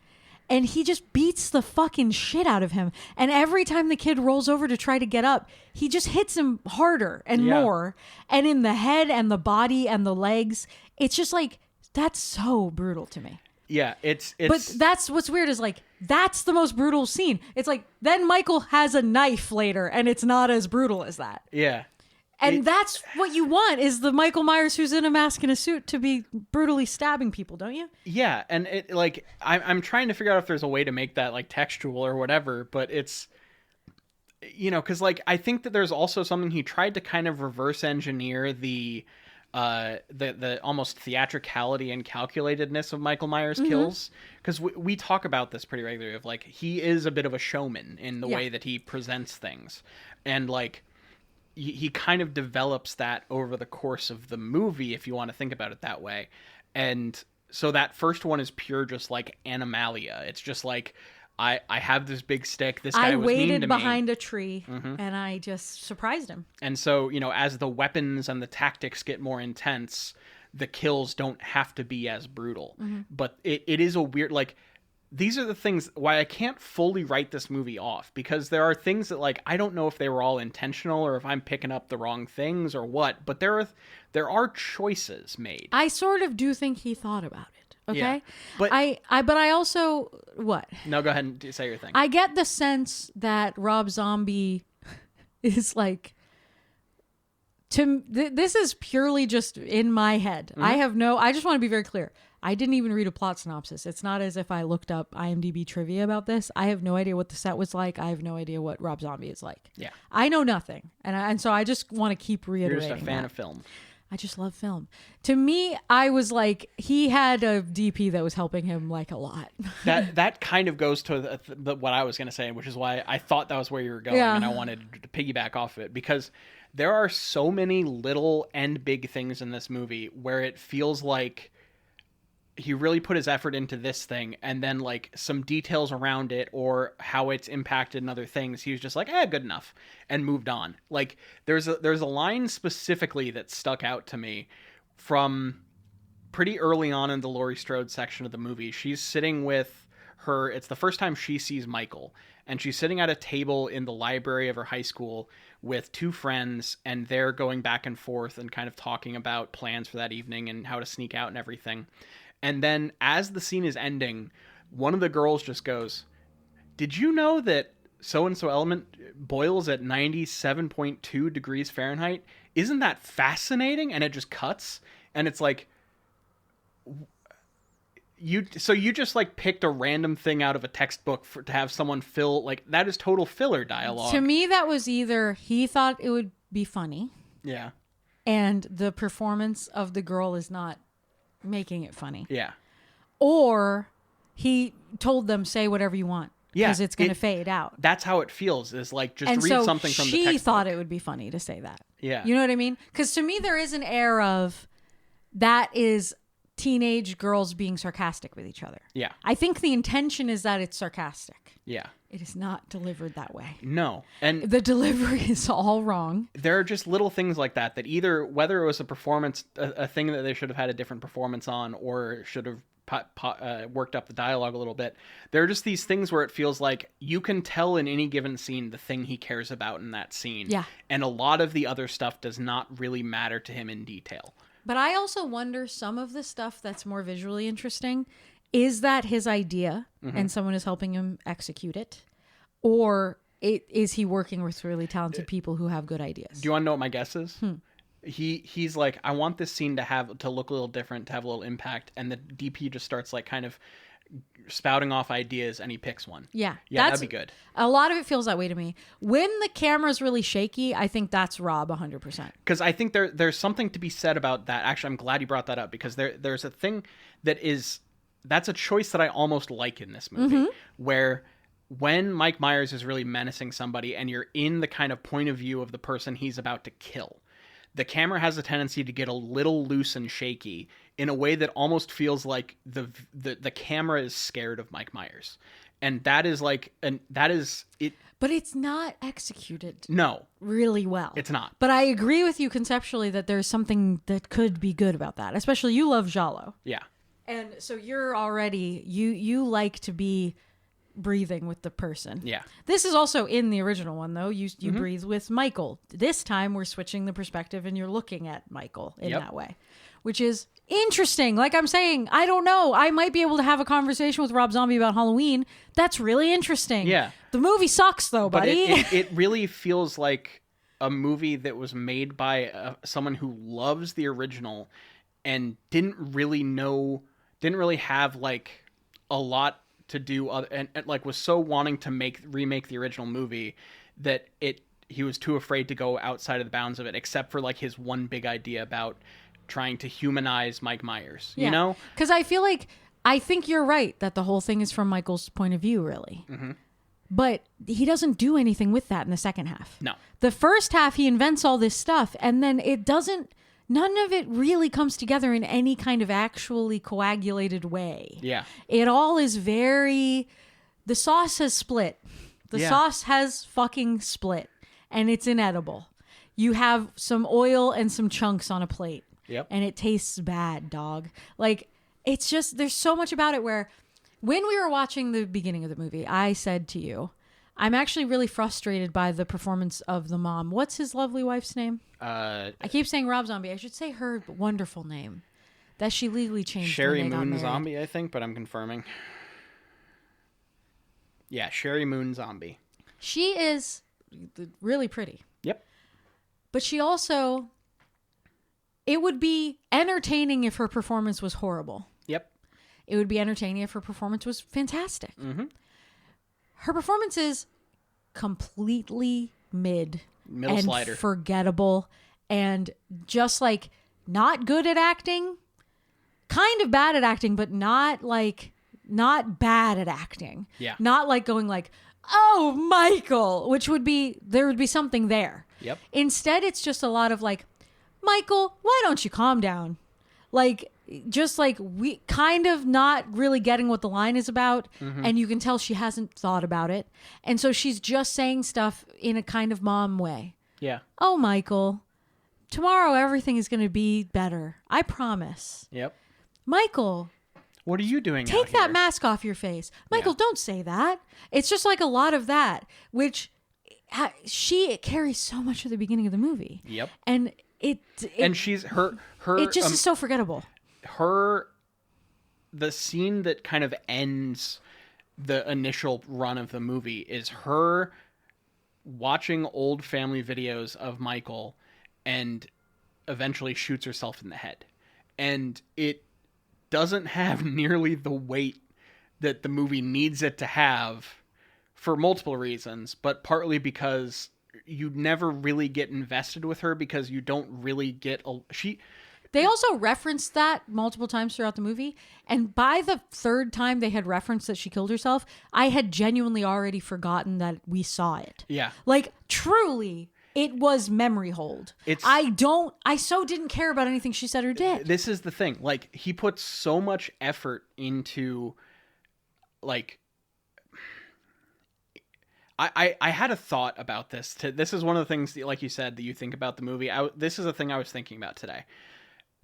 And he just beats the fucking shit out of him. And every time the kid rolls over to try to get up, he just hits him harder and more. And in the head and the body and the legs, it's just like, that's so brutal to me. Yeah, it's But that's what's weird is like, that's the most brutal scene. It's like, then Michael has a knife later and it's not as brutal as that. yeah. And that's what you want is the Michael Myers who's in a mask and a suit to be brutally stabbing people, don't you? Yeah, and it like I'm trying to figure out if there's a way to make that like textual or whatever, but it's, you know, because like I think that there's also something he tried to kind of reverse engineer the almost theatricality and calculatedness of Michael Myers kills, because we talk about this pretty regularly of like he is a bit of a showman in the way that he presents things, and like he kind of develops that over the course of the movie, if you want to think about it that way. And so that first one is pure just like animalia. It's just like, I have this big stick. This guy was mean to me. I waited behind a tree and I just surprised him. And so, you know, as the weapons and the tactics get more intense, the kills don't have to be as brutal. But it is a weird, like, these are the things why I can't fully write this movie off, because there are things that like I don't know if they were all intentional or if I'm picking up the wrong things or what, but there are choices made. I sort of do think he thought about it. Okay. Yeah, but I also what? No, go ahead and say your thing. I get the sense that Rob Zombie is like this is purely just in my head. I just want to be very clear. I didn't even read a plot synopsis. It's not as if I looked up IMDb trivia about this. I have no idea what the set was like. I have no idea what Rob Zombie is like. Yeah. I know nothing. And so I just want to keep reiterating You're just a fan that. of film. I just love film. To me, I was like, he had a DP that was helping him like a lot. That kind of goes to what I was going to say, which is why I thought that was where you were going, and I wanted to piggyback off of it, because there are so many little and big things in this movie where it feels like he really put his effort into this thing, and then like some details around it or how it's impacted in other things, he was just like, good enough, and moved on. Like there's a line specifically that stuck out to me from pretty early on in the Laurie Strode section of the movie. She's sitting with her, it's the first time she sees Michael, and she's sitting at a table in the library of her high school with two friends, and they're going back and forth and kind of talking about plans for that evening and how to sneak out and everything. And then as the scene is ending, one of the girls just goes, "Did you know that so-and-so element boils at 97.2 degrees Fahrenheit? Isn't that fascinating?" And it just cuts. And it's like, you just like picked a random thing out of a textbook to have someone fill, like, that is total filler dialogue. To me, that was either he thought it would be funny. Yeah. and the performance of the girl is not making it funny. Yeah. Or he told them, say whatever you want. Yeah. Because it's going to fade out. That's how it feels, is like just And read so something from the textbook. she thought it would be funny to say that. Yeah. You know what I mean? Because to me, there is an air of that is teenage girls being sarcastic with each other. Yeah. I think the intention is that it's sarcastic. Yeah. It is not delivered that way. No. And The delivery is all wrong. there are just little things like that either, whether it was a performance, a thing that they should have had a different performance on, or should have worked up the dialogue a little bit. There are just these things where it feels like you can tell in any given scene the thing he cares about in that scene. Yeah. And a lot of the other stuff does not really matter to him in detail. But I also wonder, some of the stuff that's more visually interesting, is that his idea and someone is helping him execute it? Or is he working with really talented people who have good ideas? Do you want to know what my guess is? He's like, I want this scene to look a little different, to have a little impact, and the DP just starts like kind of spouting off ideas, and he picks one. Yeah, that'd be good. A lot of it feels that way to me. When the camera's really shaky, I think that's Rob 100%. Because I think there's something to be said about that. Actually, I'm glad you brought that up, because there's a thing that's a choice that I almost like in this movie, where when Mike Myers is really menacing somebody and you're in the kind of point of view of the person he's about to kill, the camera has a tendency to get a little loose and shaky in a way that almost feels like the camera is scared of Mike Myers. And that is it. But it's not executed No, really well. it's not. But I agree with you conceptually that there's something that could be good about that. Especially you love giallo. Yeah. And so you're already, you like to be breathing with the person. Yeah. This is also in the original one, though. You breathe with Michael. This time we're switching the perspective and you're looking at Michael in that way, which is interesting. Like I'm saying, I don't know. I might be able to have a conversation with Rob Zombie about Halloween. That's really interesting. Yeah. The movie sucks, though, But buddy. it really feels like a movie that was made by someone who loves the original and didn't really have like a lot to do and like was so wanting to remake the original movie that he was too afraid to go outside of the bounds of it, except for like his one big idea about trying to humanize Mike Myers, you know? Because I think you're right that the whole thing is from Michael's point of view, really. But he doesn't do anything with that in the second half. No. The first half, he invents all this stuff, and then none of it really comes together in any kind of actually coagulated way. Yeah. It all is the sauce has split. The sauce has fucking split, and it's inedible. You have some oil and some chunks on a plate. Yep. And it tastes bad, dog. Like, it's just, there's so much about it where when we were watching the beginning of the movie, I said to you, I'm actually really frustrated by the performance of the mom. What's his lovely wife's name? I keep saying Rob Zombie. I should say her wonderful name that she legally changed. Sherry when they got Moon married. Zombie, I think, but I'm confirming. Yeah, Sherry Moon Zombie. She is really pretty. Yep. But she also, it would be entertaining if her performance was horrible. Yep. It would be entertaining if her performance was fantastic. Her performance is completely middle and slider, forgettable, and just like not good at acting, kind of bad at acting, but not bad at acting. Yeah. Not like going like, oh, Michael, which there would be something there. Yep. Instead, it's just a lot of like, Michael, why don't you calm down? Like, just like we kind of not really getting what the line is about. And you can tell she hasn't thought about it. And so she's just saying stuff in a kind of mom way. Yeah. Oh, Michael, tomorrow everything is going to be better. I promise. Yep. Michael, What are you doing take out that here? mask off your face. Michael, don't say that. It's just like a lot of that, which it carries so much at the beginning of the movie. Yep. And and she's her it just is so forgettable. The scene that kind of ends the initial run of the movie is her watching old family videos of Michael and eventually shoots herself in the head. And it doesn't have nearly the weight that the movie needs it to have for multiple reasons, but partly because you never really get invested with her because you don't really get They also referenced that multiple times throughout the movie. And by the third time they had referenced that she killed herself, I had genuinely already forgotten that we saw it. Yeah. Like, truly, it was memory hold. I so didn't care about anything she said or did. This is the thing. Like, he puts so much effort into, like... I had a thought about this. This is one of the things, that, like you said, that you think about the movie. This is a thing I was thinking about today.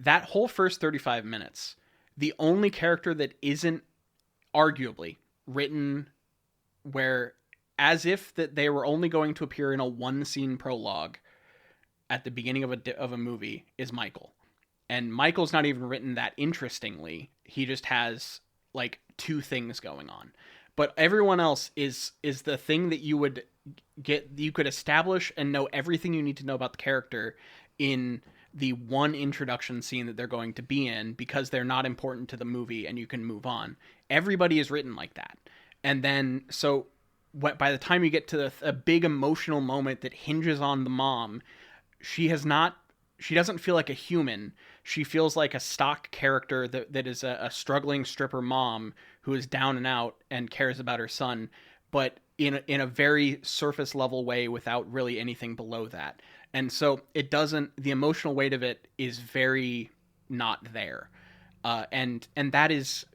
That whole first 35 minutes, the only character that isn't arguably written where as if that they were only going to appear in a one scene prologue at the beginning of a movie is Michael. And Michael's not even written that interestingly. He just has like two things going on. But everyone else is the thing that you could establish and know everything you need to know about the character in the one introduction scene that they're going to be in because they're not important to the movie and you can move on. Everybody is written like that. And then, so by the time you get to a big emotional moment that hinges on the mom, she doesn't feel like a human. She feels like a stock character that is a struggling stripper mom who is down and out and cares about her son, but in a very surface level way without really anything below that. And so the emotional weight of it is very not there. And that is,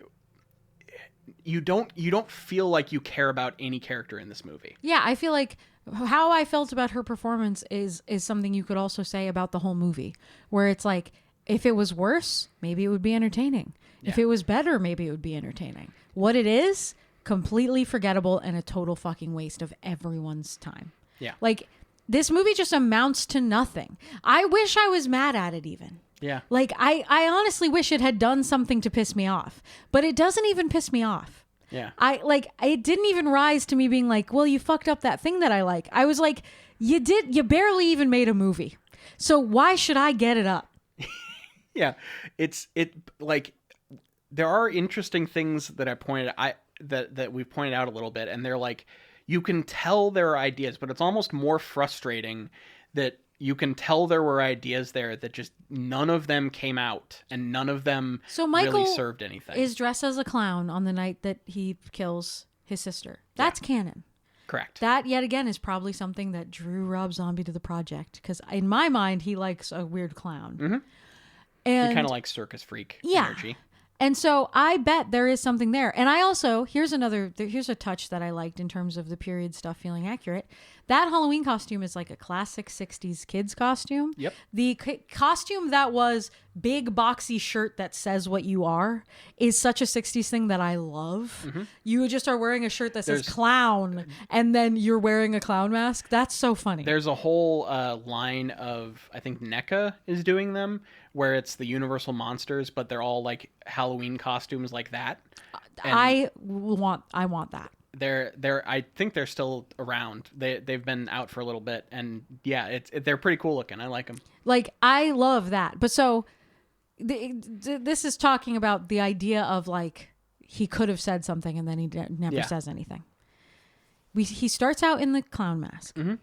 you don't feel like you care about any character in this movie. Yeah, I feel like how I felt about her performance is something you could also say about the whole movie, where it's like, if it was worse, maybe it would be entertaining. Yeah. If it was better, maybe it would be entertaining. What it is, completely forgettable and a total fucking waste of everyone's time. Yeah. Like, this movie just amounts to nothing. I wish I was mad at it even. Yeah. Like, I honestly wish it had done something to piss me off. But it doesn't even piss me off. Yeah. It didn't even rise to me being like, well, you fucked up that thing that I like. I was like, you barely even made a movie. So why should I get it up? Yeah. Like, there are interesting things that that we've pointed out a little bit, and they're like, you can tell there are ideas, but it's almost more frustrating that you can tell there were ideas there that just none of them came out and none of them really served anything. Is dressed as a clown on the night that he kills his sister. That's canon. Correct. That, yet again, is probably something that drew Rob Zombie to the project, because in my mind, he likes a weird clown. Mm-hmm. And he kind of likes circus freak energy. And so I bet there is something there. And I also, here's a touch that I liked in terms of the period stuff feeling accurate. That Halloween costume is like a classic 60s kids costume. Yep. The costume that was big boxy shirt that says what you are is such a 60s thing that I love. Mm-hmm. You just are wearing a shirt that says clown and then you're wearing a clown mask. That's so funny. There's a whole line of, I think NECA is doing them, where it's the Universal monsters, but they're all like Halloween costumes like that. And I want that. I think they're still around. They've been out for a little bit, and yeah, they're pretty cool looking. I like them. Like, I love that. But so this is talking about the idea of like, he could have said something and then he never says anything. He starts out in the clown mask. Mm-hmm.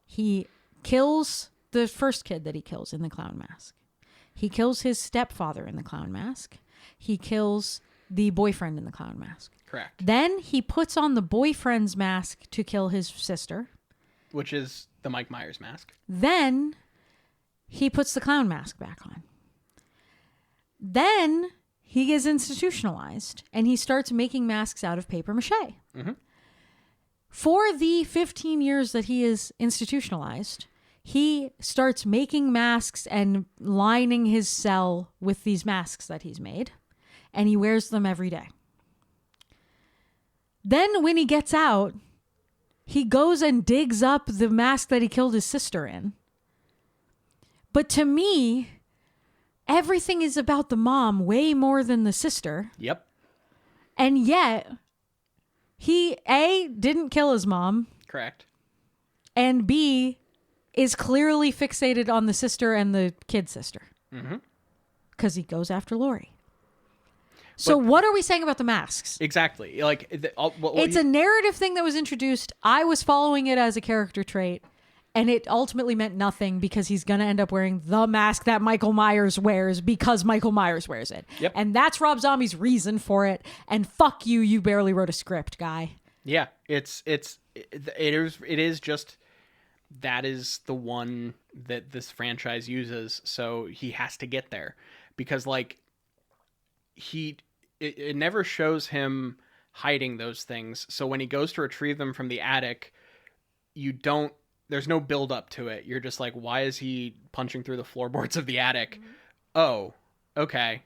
He kills the first kid that he kills in the clown mask. He kills his stepfather in the clown mask. He kills the boyfriend in the clown mask. Correct. Then he puts on the boyfriend's mask to kill his sister, which is the Mike Myers mask. Then he puts the clown mask back on. Then he is institutionalized and he starts making masks out of paper mache. Mm-hmm. For the 15 years that he is institutionalized, he starts making masks and lining his cell with these masks that he's made, and he wears them every day. Then when he gets out, he goes and digs up the mask that he killed his sister in. But to me, everything is about the mom way more than the sister. Yep. And yet, he, A, didn't kill his mom. Correct. And B, is clearly fixated on the sister and the kid sister. Mm-hmm. Because he goes after Lori. So what are we saying about the masks? Exactly. Like, it's a narrative thing that was introduced. I was following it as a character trait. And it ultimately meant nothing because he's going to end up wearing the mask that Michael Myers wears because Michael Myers wears it. Yep. And that's Rob Zombie's reason for it. And fuck you, you barely wrote a script, guy. Yeah, it is just that is the one that this franchise uses, so he has to get there because like it never shows him hiding those things. So when he goes to retrieve them from the attic, there's no build up to it. You're just like, why is he punching through the floorboards of the attic? Mm-hmm. Oh, okay.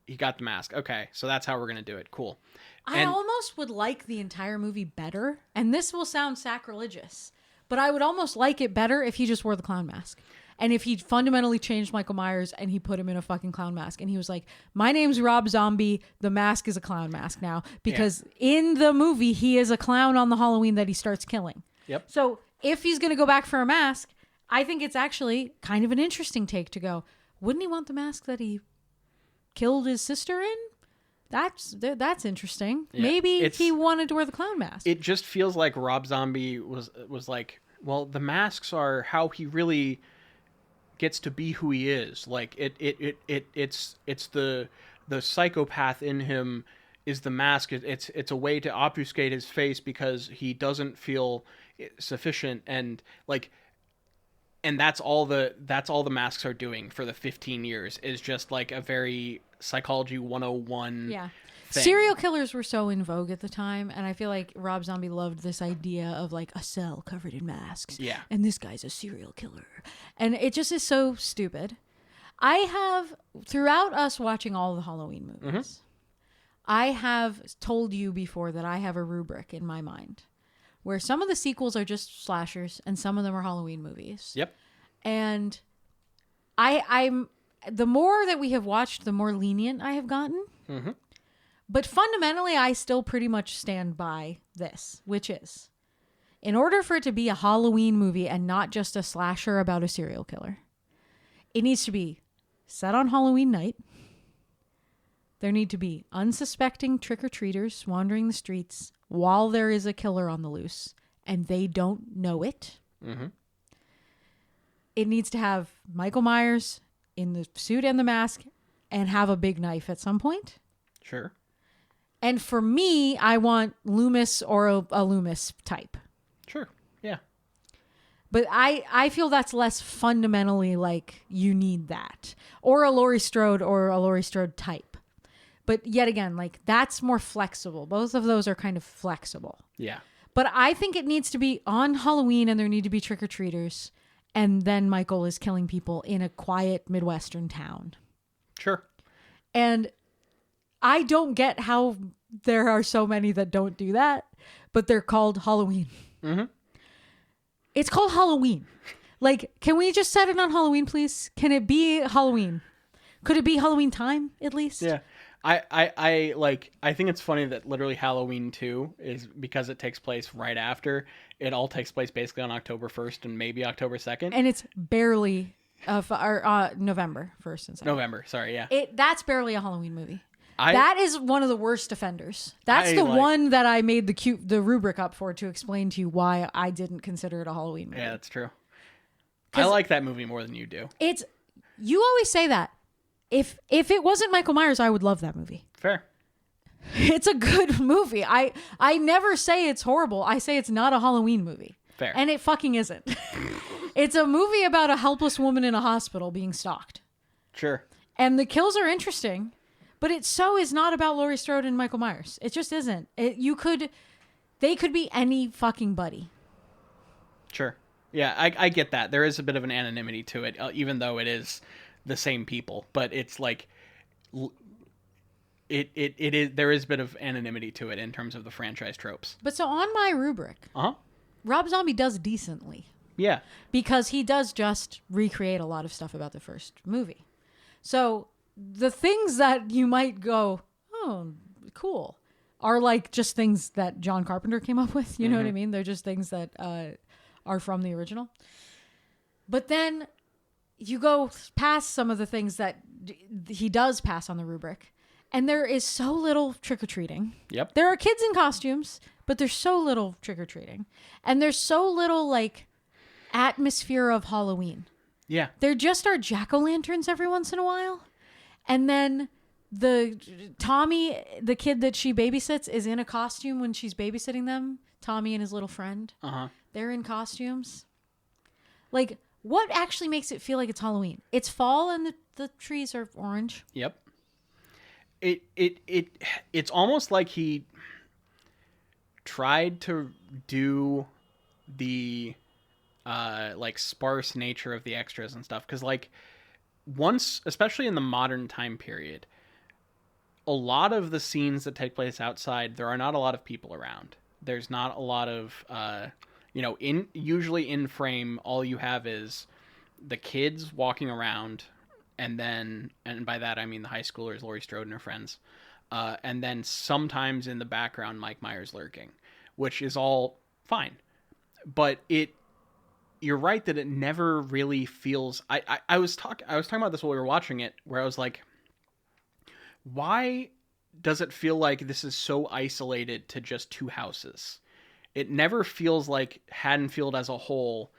He got the mask. Okay, so that's how we're going to do it. Cool. I almost would like the entire movie better, and this will sound sacrilegious, but I would almost like it better if he just wore the clown mask. And if he fundamentally changed Michael Myers and he put him in a fucking clown mask and he was like, my name's Rob Zombie, the mask is a clown mask now. Because in the movie, he is a clown on the Halloween that he starts killing. Yep. So if he's going to go back for a mask, I think it's actually kind of an interesting take to go, wouldn't he want the mask that he killed his sister in? That's interesting. Yeah, maybe he wanted to wear the clown mask. It just feels like Rob Zombie was like, well, the masks are how he really gets to be who he is. Like it's the psychopath in him is the mask. It's a way to obfuscate his face because he doesn't feel sufficient, and that's all the masks are doing for the 15 years is just like a very psychology 101 thing. Serial killers were so in vogue at the time, and I feel like Rob Zombie loved this idea of like a cell covered in masks. Yeah. And this guy's a serial killer. And it just is so stupid. I have, throughout us watching all the Halloween movies, I have told you before that I have a rubric in my mind where some of the sequels are just slashers and some of them are Halloween movies. Yep. And I'm the more that we have watched, the more lenient I have gotten. Mm-hmm. But fundamentally, I still pretty much stand by this, which is, in order for it to be a Halloween movie and not just a slasher about a serial killer, it needs to be set on Halloween night. There need to be unsuspecting trick-or-treaters wandering the streets while there is a killer on the loose, and they don't know it. Mm-hmm. It needs to have Michael Myers in the suit and the mask and have a big knife at some point. Sure. And for me, I want Loomis or a Loomis type. Sure. Yeah. But I feel that's less fundamentally like you need that. Or a Laurie Strode or a Laurie Strode type. But yet again, like that's more flexible. Both of those are kind of flexible. Yeah. But I think it needs to be on Halloween and there need to be trick-or-treaters. And then Michael is killing people in a quiet Midwestern town. Sure. And I don't get how there are so many that don't do that, but they're called Halloween. Mm-hmm. It's called Halloween. Like, can we just set it on Halloween, please? Can it be Halloween? Could it be Halloween time, at least? Yeah. I think it's funny that literally Halloween 2 is because it takes place right after. It all takes place basically on October 1st and maybe October 2nd. And it's barely November 1st and 2nd. November, sorry, yeah. That's barely a Halloween movie. That is one of the worst offenders. That's the one that I made the rubric up for to explain to you why I didn't consider it a Halloween movie. Yeah, that's true. I like that movie more than you do. You always say that. If it wasn't Michael Myers, I would love that movie. Fair. It's a good movie. I never say it's horrible. I say it's not a Halloween movie. Fair. And it fucking isn't. It's a movie about a helpless woman in a hospital being stalked. Sure. And the kills are interesting, but it so is not about Laurie Strode and Michael Myers. It just isn't. They could be any fucking buddy. Sure. Yeah, I get that. There is a bit of an anonymity to it, even though it is the same people. But it's like, it is. There is a bit of anonymity to it in terms of the franchise tropes. But so on my rubric, Rob Zombie does decently. Yeah. Because he does just recreate a lot of stuff about the first movie. So the things that you might go, oh, cool, are like just things that John Carpenter came up with. You know what I mean? They're just things that are from the original. But then you go past some of the things that he does pass on the rubric, and there is so little trick-or-treating. Yep. There are kids in costumes, but there's so little trick-or-treating. And there's so little, like, atmosphere of Halloween. Yeah. There just are jack-o'-lanterns every once in a while. And then Tommy, the kid that she babysits, is in a costume when she's babysitting them. Tommy and his little friend. Uh-huh. They're in costumes. Like, what actually makes it feel like it's Halloween? It's fall and the trees are orange. Yep. It's almost like he tried to do the like sparse nature of the extras and stuff, because like once, especially in the modern time period, a lot of the scenes that take place outside, there are not a lot of people around. There's not a lot of usually in frame, all you have is the kids walking around, and by that I mean the high schoolers, Laurie Strode and her friends, and then sometimes in the background Mike Myers lurking, which is all fine. But you're right that it never really feels. I was talking about this while we were watching it, where I was like, why does it feel like this is so isolated to just two houses? It never feels like Haddonfield as a whole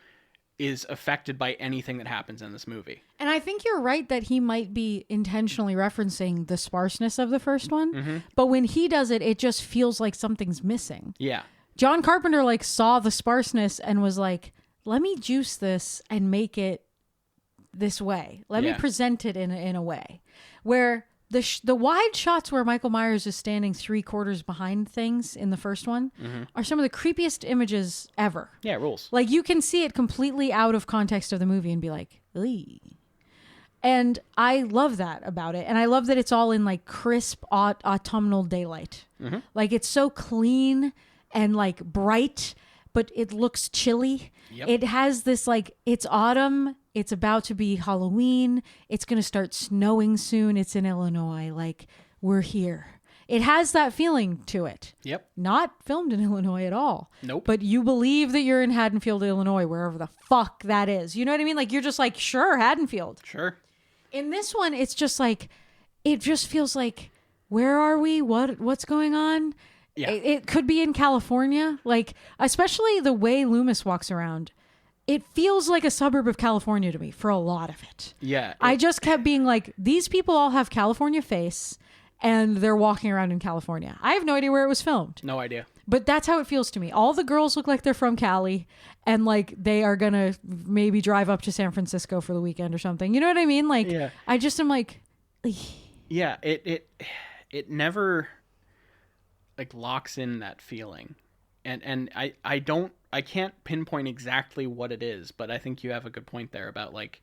is affected by anything that happens in this movie. And I think you're right that he might be intentionally referencing the sparseness of the first one. Mm-hmm. But when he does it, it just feels like something's missing. Yeah. John Carpenter like saw the sparseness and was like, let me juice this and make it this way. Let me present it in a way where the wide shots where Michael Myers is standing 3/4 behind things in the first one are some of the creepiest images ever. Yeah, it rules. Like, you can see it completely out of context of the movie and be like, "Eey." And I love that about it. And I love that it's all in like crisp autumnal daylight. Mm-hmm. Like, it's so clean and like bright, but it looks chilly. Yep. It has this like, it's autumn. It's about to be Halloween. It's going to start snowing soon. It's in Illinois. Like, we're here. It has that feeling to it. Yep. Not filmed in Illinois at all. Nope. But you believe that you're in Haddonfield, Illinois, wherever the fuck that is. You know what I mean? Like, you're just like, sure, Haddonfield. Sure. In this one, it's just like, it just feels like, where are we? What's going on? Yeah. It could be in California. Like, especially the way Loomis walks around. It feels like a suburb of California to me for a lot of it. Yeah. I just kept being like, these people all have California face and they're walking around in California. I have no idea where it was filmed. No idea. But that's how it feels to me. All the girls look like they're from Cali and like they are going to maybe drive up to San Francisco for the weekend or something. You know what I mean? Like, yeah. I just am like, yeah, it never like locks in that feeling. And I can't pinpoint exactly what it is, but I think you have a good point there about like,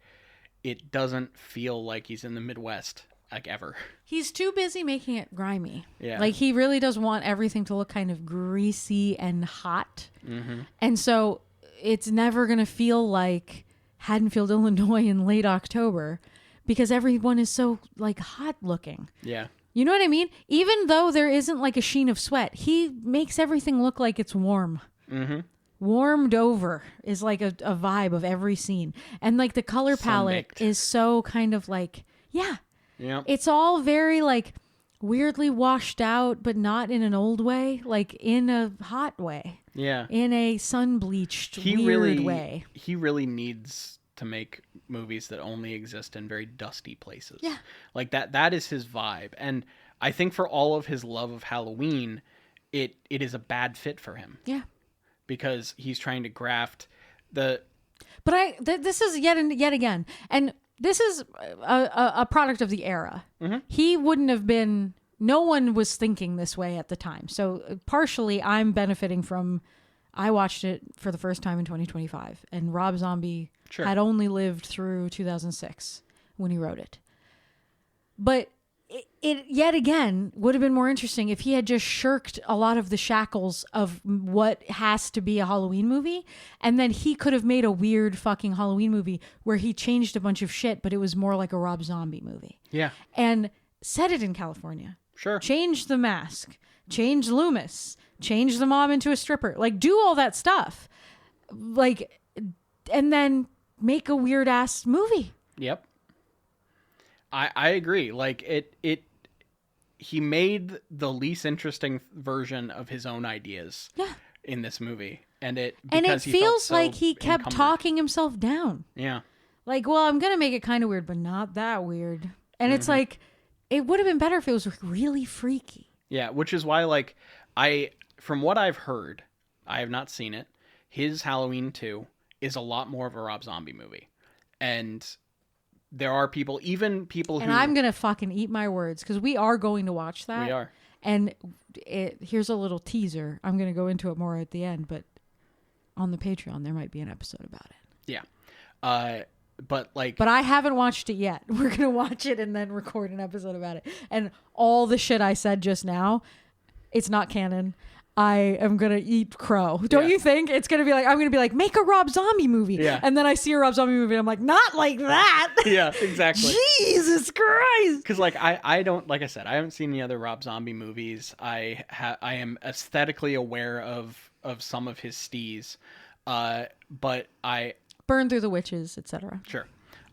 it doesn't feel like he's in the Midwest like ever. He's too busy making it grimy. Yeah. Like, he really does want everything to look kind of greasy and hot. Mm-hmm. And so it's never going to feel like Haddonfield, Illinois in late October because everyone is so like hot looking. Yeah. You know what I mean? Even though there isn't like a sheen of sweat, he makes everything look like it's warm. Mm-hmm. Warmed over is like a vibe of every scene. And like the color palette is so kind of like, yeah. It's all very like weirdly washed out, but not in an old way, like in a hot way. Yeah. In a sun bleached weird way. He really needs to make movies that only exist in very dusty places. Yeah. Like that is his vibe. And I think for all of his love of Halloween, it is a bad fit for him. Yeah. Because he's trying to graft the... But this is yet again, and this is a product of the era. Mm-hmm. He wouldn't have been... No one was thinking this way at the time. So partially I'm benefiting from... I watched it for the first time in 2025, and Rob Zombie had only lived through 2006 when he wrote it. But it yet again would have been more interesting if he had just shirked a lot of the shackles of what has to be a Halloween movie, and then he could have made a weird fucking Halloween movie where he changed a bunch of shit, but it was more like a Rob Zombie movie. Yeah. And set it in California. Sure. Change the mask. Change Loomis. Change the mom into a stripper. Like, do all that stuff. Like, and then make a weird ass movie. Yep. I agree. Like he made the least interesting version of his own ideas. Yeah. in this movie, and it feels felt so like he kept encumbered. talking himself down. Yeah. Like, well, I'm gonna make it kind of weird, but not that weird. And it's like, it would have been better if it was really freaky. Yeah, which is why, like, from what I've heard, I have not seen it. His Halloween 2 is a lot more of a Rob Zombie movie, and there are people, even people who. And I'm gonna fucking eat my words because we are going to watch that. We are. And here's a little teaser. I'm gonna go into it more at the end, but on the Patreon there might be an episode about it. Yeah. But I haven't watched it yet. We're going to watch it and then record an episode about it. And all the shit I said just now, it's not canon. I am going to eat crow. Don't you think? It's going to be like, I'm going to be like, make a Rob Zombie movie. Yeah. And then I see a Rob Zombie movie and I'm like, not like that. Yeah, exactly. Jesus Christ. Because like, I don't, like I said, I haven't seen any other Rob Zombie movies. I am aesthetically aware of some of his stees. But I... Burn Through the Witches, etc. Sure.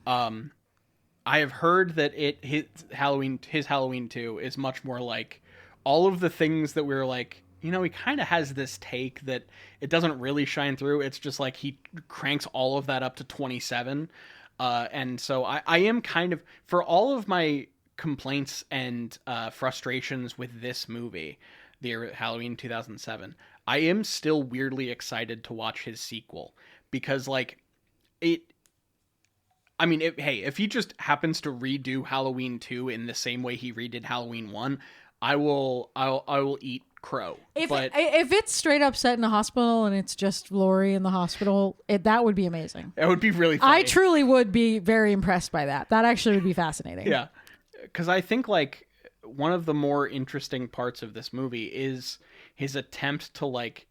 I have heard that his Halloween 2 is much more like all of the things that we're like, he kind of has this take that it doesn't really shine through. It's just like he cranks all of that up to 27. And so I am kind of, for all of my complaints and frustrations with this movie, the Halloween 2007, I am still weirdly excited to watch his sequel because like, if he just happens to redo Halloween 2 in the same way he redid Halloween 1, I will eat crow. If it's straight up set in a hospital and it's just Laurie in the hospital, that would be amazing. It would be really funny. I truly would be very impressed by that. That actually would be fascinating. Yeah. Because I think like one of the more interesting parts of this movie is his attempt to like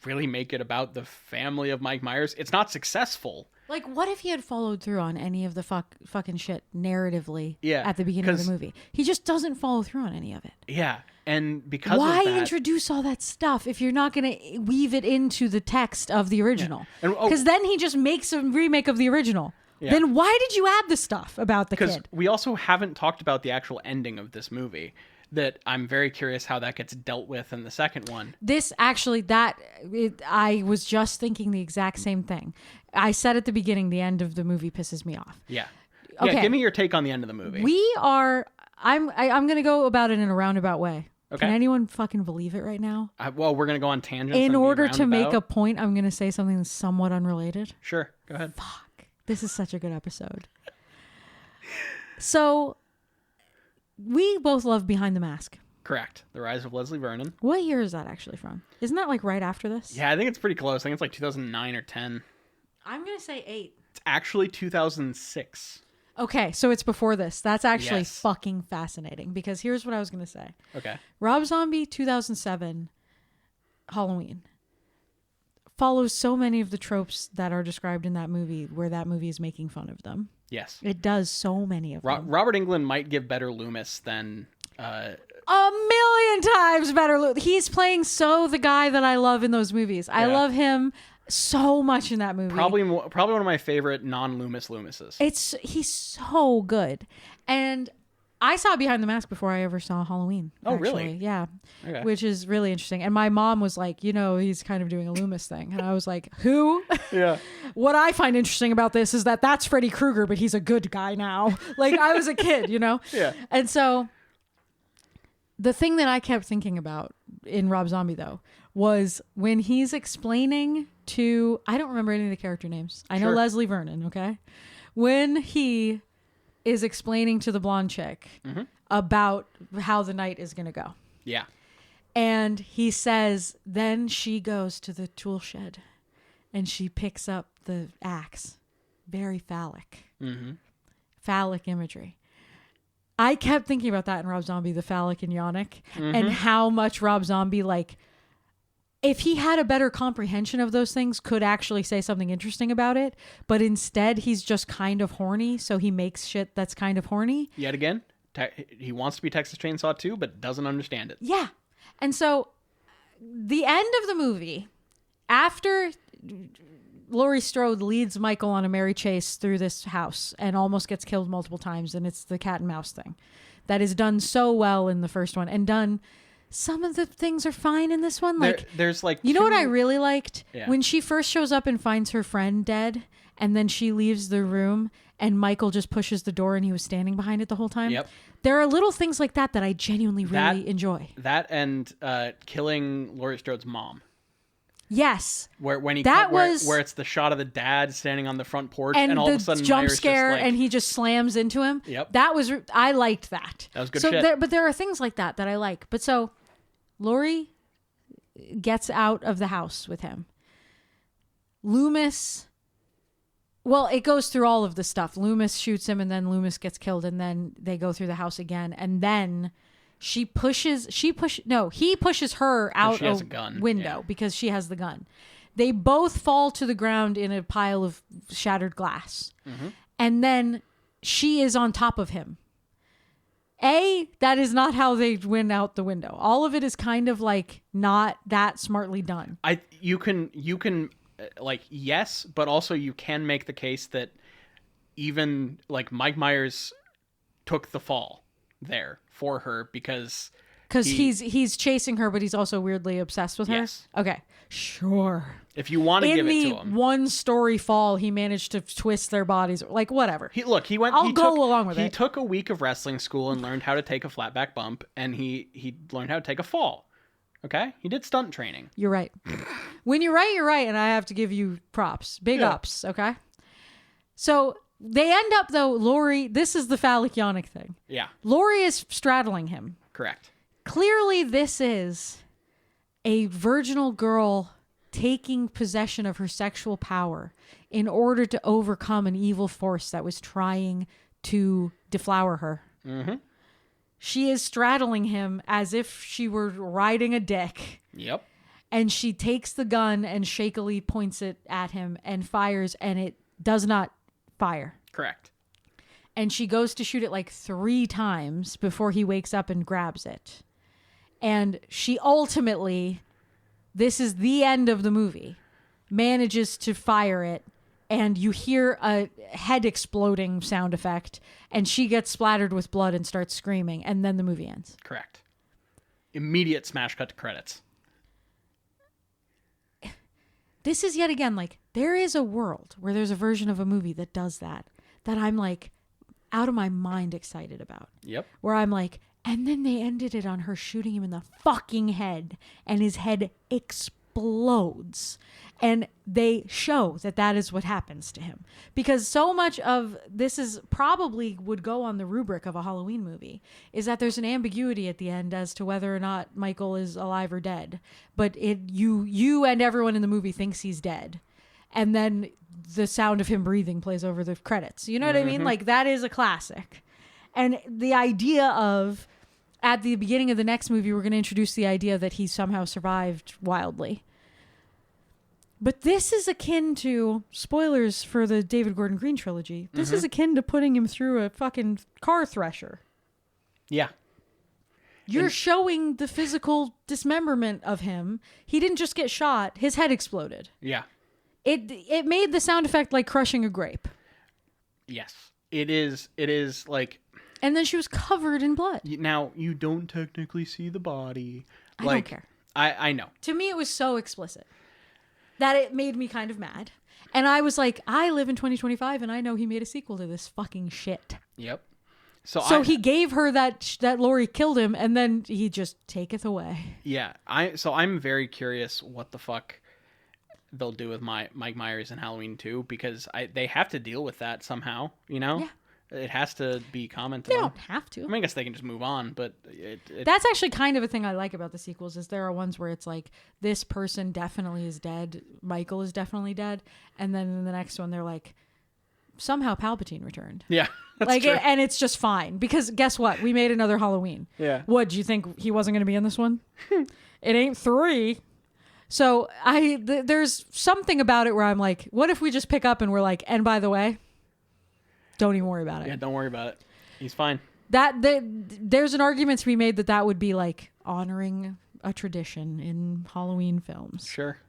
really make it about the family of Mike Myers. It's not successful. Like, what if he had followed through on any of the fucking shit narratively at the beginning of the movie? He just doesn't follow through on any of it. Yeah, and because why of that, introduce all that stuff if you're not going to weave it into the text of the original? Because then he just makes a remake of the original. Yeah. Then why did you add the stuff about the kid? Because we also haven't talked about the actual ending of this movie. That I'm very curious how that gets dealt with in the second one. This actually, I was just thinking the exact same thing. I said at the beginning, the end of the movie pisses me off. Yeah. Okay. Yeah, give me your take on the end of the movie. I'm going to go about it in a roundabout way. Okay. Can anyone fucking believe it right now? Well, we're going to go on tangents. In order to make a point, I'm going to say something that's somewhat unrelated. Sure. Go ahead. Fuck. This is such a good episode. So... we both love Behind the Mask. Correct. The Rise of Leslie Vernon. What year is that actually from? Isn't that like right after this? Yeah, I think it's pretty close. I think it's like 2009 or 10. I'm going to say 8. It's actually 2006. Okay, so it's before this. That's actually fucking fascinating because here's what I was going to say. Okay. Rob Zombie 2007 Halloween follows so many of the tropes that are described in that movie where that movie is making fun of them. Yes. It does so many of them. Robert Englund might give better Loomis than... a million times better. He's playing the guy that I love in those movies. I love him so much in that movie. Probably one of my favorite non-Loomis Loomises. He's so good. And I saw Behind the Mask before I ever saw Halloween. Oh, actually. really? Yeah. Okay. Which is really interesting. And my mom was like, he's kind of doing a Loomis thing. And I was like, who? Yeah. What I find interesting about this is that's Freddy Krueger, but he's a good guy now. Like, I was a kid, Yeah. And so the thing that I kept thinking about in Rob Zombie, though, was when he's explaining to... I don't remember any of the character names. I know Leslie Vernon, okay? When he... is explaining to the blonde chick about how the night is going to go. Yeah. And he says, then she goes to the tool shed and she picks up the axe. Very phallic. Mm-hmm. Phallic imagery. I kept thinking about that in Rob Zombie, the phallic and yonic, and how much Rob Zombie, like, if he had a better comprehension of those things, could actually say something interesting about it. But instead, he's just kind of horny. So he makes shit that's kind of horny. Yet again, he wants to be Texas Chainsaw 2, but doesn't understand it. Yeah. And so the end of the movie, after Laurie Strode leads Michael on a merry chase through this house and almost gets killed multiple times. And it's the cat and mouse thing that is done so well in the first one and done some of the things are fine in this one. Like there's like you know what I really liked? Yeah. When she first shows up and finds her friend dead, and then she leaves the room, and Michael just pushes the door, and he was standing behind it the whole time. Yep. There are little things like that I genuinely really enjoy. That and killing Laurie Strode's mom. Yes. Where it's the shot of the dad standing on the front porch, and all of a sudden jump Myers scare, just, like, and he just slams into him. Yep. I liked that. That was good so shit. But there are things like that I like. But so Laurie gets out of the house with him. Loomis. Well, it goes through all of the stuff. Loomis shoots him, and then Loomis gets killed, and then they go through the house again, and then he pushes her out a window because she has the gun. They both fall to the ground in a pile of shattered glass. Mm-hmm. And then she is on top of him. That is not how they win out the window. All of it is kind of like not that smartly done. You can like, yes, but also you can make the case that even like Mike Myers took the fall there for her because he's chasing her, but he's also weirdly obsessed with her. Yes. Okay. Sure. If you want to give it to him. In the one-story fall, he managed to twist their bodies. Like, whatever. I'll go along with it. He took a week of wrestling school and learned how to take a flat back bump, and he learned how to take a fall. Okay? He did stunt training. You're right. When you're right, and I have to give you props. Big ups, okay? So they end up, though, Laurie, this is the phallic yonic thing. Yeah. Laurie is straddling him. Correct. Clearly, this is a virginal girl taking possession of her sexual power in order to overcome an evil force that was trying to deflower her. Mm-hmm. She is straddling him as if she were riding a dick. Yep. And she takes the gun and shakily points it at him and fires, and it does not fire. Correct. And she goes to shoot it like 3 times before he wakes up and grabs it. And she ultimately, this is the end of the movie, manages to fire it. And you hear a head exploding sound effect. And she gets splattered with blood and starts screaming. And then the movie ends. Correct. Immediate smash cut to credits. This is yet again, like, there is a world where there's a version of a movie that does that I'm like out of my mind excited about. Yep. Where I'm like, and then they ended it on her shooting him in the fucking head, and his head explodes. And they show that is what happens to him. Because so much of this is probably would go on the rubric of a Halloween movie, is that there's an ambiguity at the end as to whether or not Michael is alive or dead. But you and everyone in the movie thinks he's dead. And then the sound of him breathing plays over the credits. You know what I mean? Like, that is a classic. And the idea of, at the beginning of the next movie, we're going to introduce the idea that he somehow survived wildly. But this is akin to, spoilers for the David Gordon Green trilogy, this is akin to putting him through a fucking car thresher. Yeah. You're showing the physical dismemberment of him. He didn't just get shot, his head exploded. Yeah. It made the sound effect like crushing a grape. Yes. It is like... And then she was covered in blood. Now, you don't technically see the body. I don't care. I know. To me, it was so explicit that it made me kind of mad. And I was like, I live in 2025, and I know he made a sequel to this fucking shit. Yep. So he gave her that Laurie killed him, and then he just taketh away. Yeah. I'm very curious what the fuck they'll do with Mike Myers in Halloween 2, because they have to deal with that somehow, you know? Yeah. It has to be commented on. They on. don't have to. I mean, I guess they can just move on, but... That's actually kind of a thing I like about the sequels, is there are ones where it's like, this person definitely is dead, Michael is definitely dead, and then in the next one they're like, somehow Palpatine returned. Yeah, that's true. And it's just fine, because guess what? We made another Halloween. Yeah. What, do you think he wasn't going to be in this one? It ain't 3. So there's something about it where I'm like, what if we just pick up and we're like, and by the way... Don't even worry about it. Yeah, don't worry about it. He's fine. There's an argument to be made that would be like honoring a tradition in Halloween films. Sure.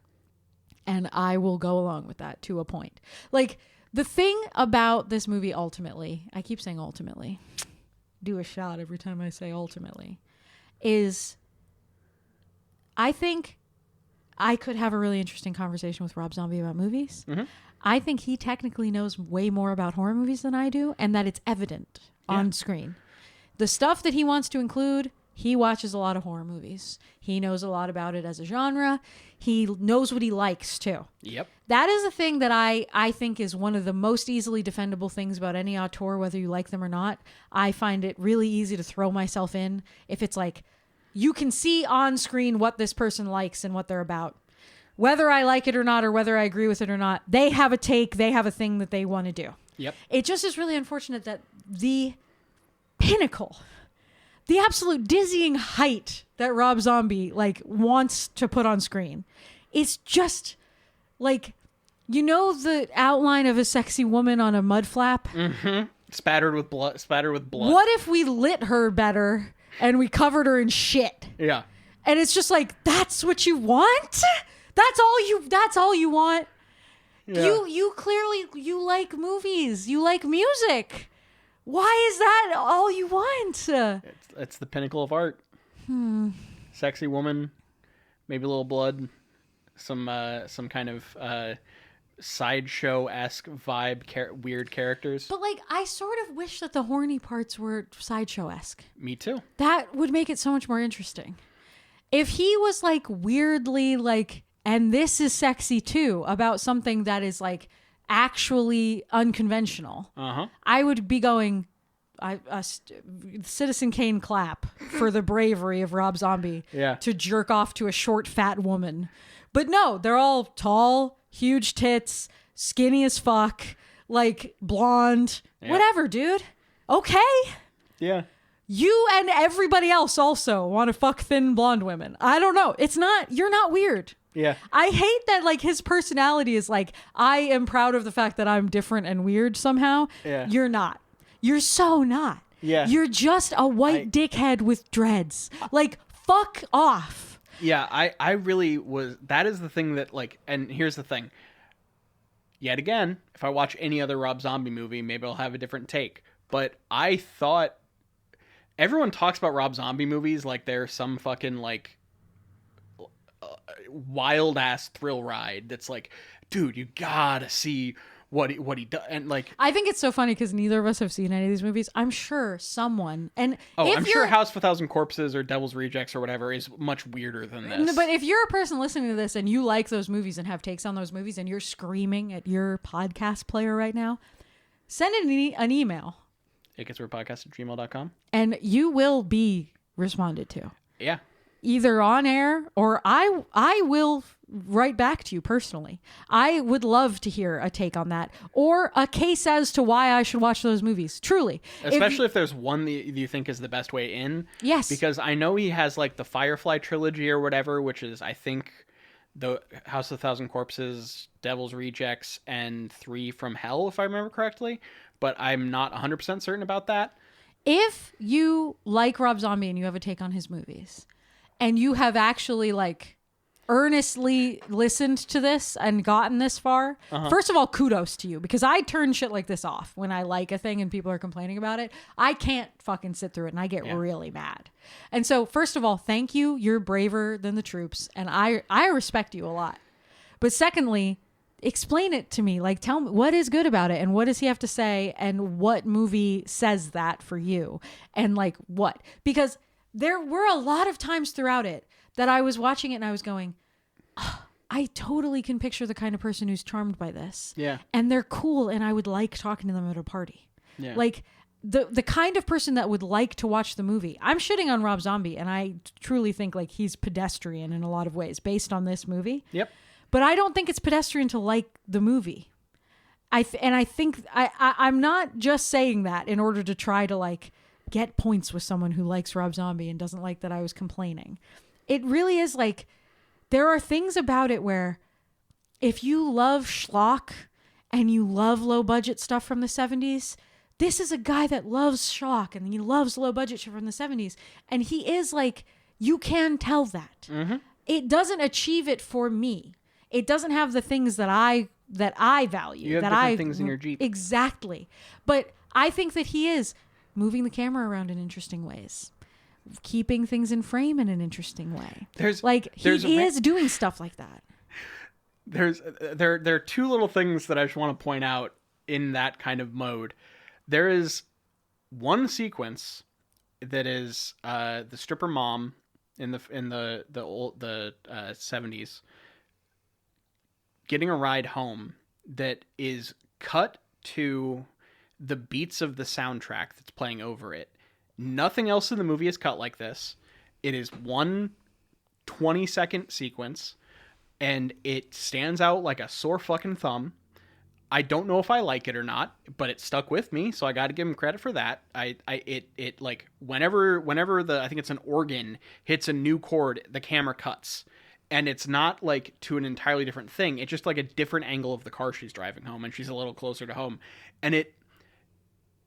And I will go along with that to a point. Like, the thing about this movie ultimately, I keep saying ultimately, do a shot every time I say ultimately, is I think I could have a really interesting conversation with Rob Zombie about movies. Mm-hmm. I think he technically knows way more about horror movies than I do, and that it's evident on screen. The stuff that he wants to include, he watches a lot of horror movies. He knows a lot about it as a genre. He knows what he likes, too. Yep. That is a thing that I think is one of the most easily defendable things about any auteur, whether you like them or not. I find it really easy to throw myself in if it's like, you can see on screen what this person likes and what they're about. Whether I like it or not, or whether I agree with it or not, they have a take, they have a thing that they want to do. Yep. It just is really unfortunate that the pinnacle, the absolute dizzying height that Rob Zombie like wants to put on screen is just like, you know, the outline of a sexy woman on a mud flap? Mm-hmm. Spattered with blood. What if we lit her better and we covered her in shit? Yeah. And it's just like, that's what you want? That's all you want? Yeah. You clearly, you like movies. You like music. Why is that all you want? It's the pinnacle of art. Sexy woman, maybe a little blood, some kind of sideshow-esque vibe, weird characters. But like, I sort of wish that the horny parts were sideshow-esque. Me too. That would make it so much more interesting. If he was like weirdly like, and this is sexy too, about something that is like actually unconventional, I would be going, Citizen Kane clap for the bravery of Rob Zombie to jerk off to a short, fat woman. But no, they're all tall, huge tits, skinny as fuck, like blonde, whatever, dude. Okay. Yeah. You and everybody else also want to fuck thin blonde women. I don't know. You're not weird. Yeah. I hate that like his personality is like, I am proud of the fact that I'm different and weird somehow. Yeah. You're not. You're so not. Yeah. You're just a white dickhead with dreads. Like, fuck off. Yeah, I really was. That is the thing that like, and here's the thing. Yet again, if I watch any other Rob Zombie movie, maybe I'll have a different take. But I thought everyone talks about Rob Zombie movies like they're some fucking like wild ass thrill ride that's like, dude, you gotta see what he does. And like, I think it's so funny because neither of us have seen any of these movies. I'm sure someone, and I'm sure House of a Thousand Corpses or Devil's Rejects or whatever is much weirder than this. But if you're a person listening to this and you like those movies and have takes on those movies and you're screaming at your podcast player right now, send an email. itgetsweirdpodcast@gmail.com. And you will be responded to. Yeah. Either on air or I will write back to you personally. I would love to hear a take on that or a case as to why I should watch those movies. Truly. Especially if there's one that you think is the best way in. Yes. Because I know he has like the Firefly trilogy or whatever, which is, I think, the House of a Thousand Corpses, Devil's Rejects, and 3 from Hell, if I remember correctly. But I'm not 100% certain about that. If you like Rob Zombie and you have a take on his movies, and you have actually like earnestly listened to this and gotten this far, first of all, kudos to you, because I turn shit like this off when I like a thing and people are complaining about it. I can't fucking sit through it and I get really mad. And so first of all, thank you. You're braver than the troops and I respect you a lot. But secondly, explain it to me. Like, tell me what is good about it and what does he have to say and what movie says that for you and like what? Because there were a lot of times throughout it that I was watching it and I was going, oh, I totally can picture the kind of person who's charmed by this. Yeah. And they're cool and I would like talking to them at a party. Yeah. Like the kind of person that would like to watch the movie. I'm shitting on Rob Zombie and I truly think like he's pedestrian in a lot of ways based on this movie. Yep. But I don't think it's pedestrian to like the movie. I think I'm not just saying that in order to try to like get points with someone who likes Rob Zombie and doesn't like that I was complaining. It really is like, there are things about it where if you love schlock and you love low budget stuff from the 70s, this is a guy that loves schlock and he loves low budget shit from the 70s. And he is like, you can tell that. Mm-hmm. It doesn't achieve it for me. It doesn't have the things that I value. You have different things in your Jeep. Exactly. But I think that he is moving the camera around in interesting ways. keeping things in frame in an interesting way. There's he is doing stuff like that. There are two little things that I just want to point out in that kind of mode. There is one sequence that is the stripper mom in the old 70s getting a ride home that is cut to the beats of the soundtrack that's playing over it. Nothing else in the movie is cut like this. It is one 20-second sequence, and it stands out like a sore fucking thumb. I don't know if I like it or not, but it stuck with me, so I got to give him credit for that. It like whenever I think it's an organ hits a new chord, the camera cuts, and it's not like to an entirely different thing. It's just like a different angle of the car she's driving home, and she's a little closer to home, and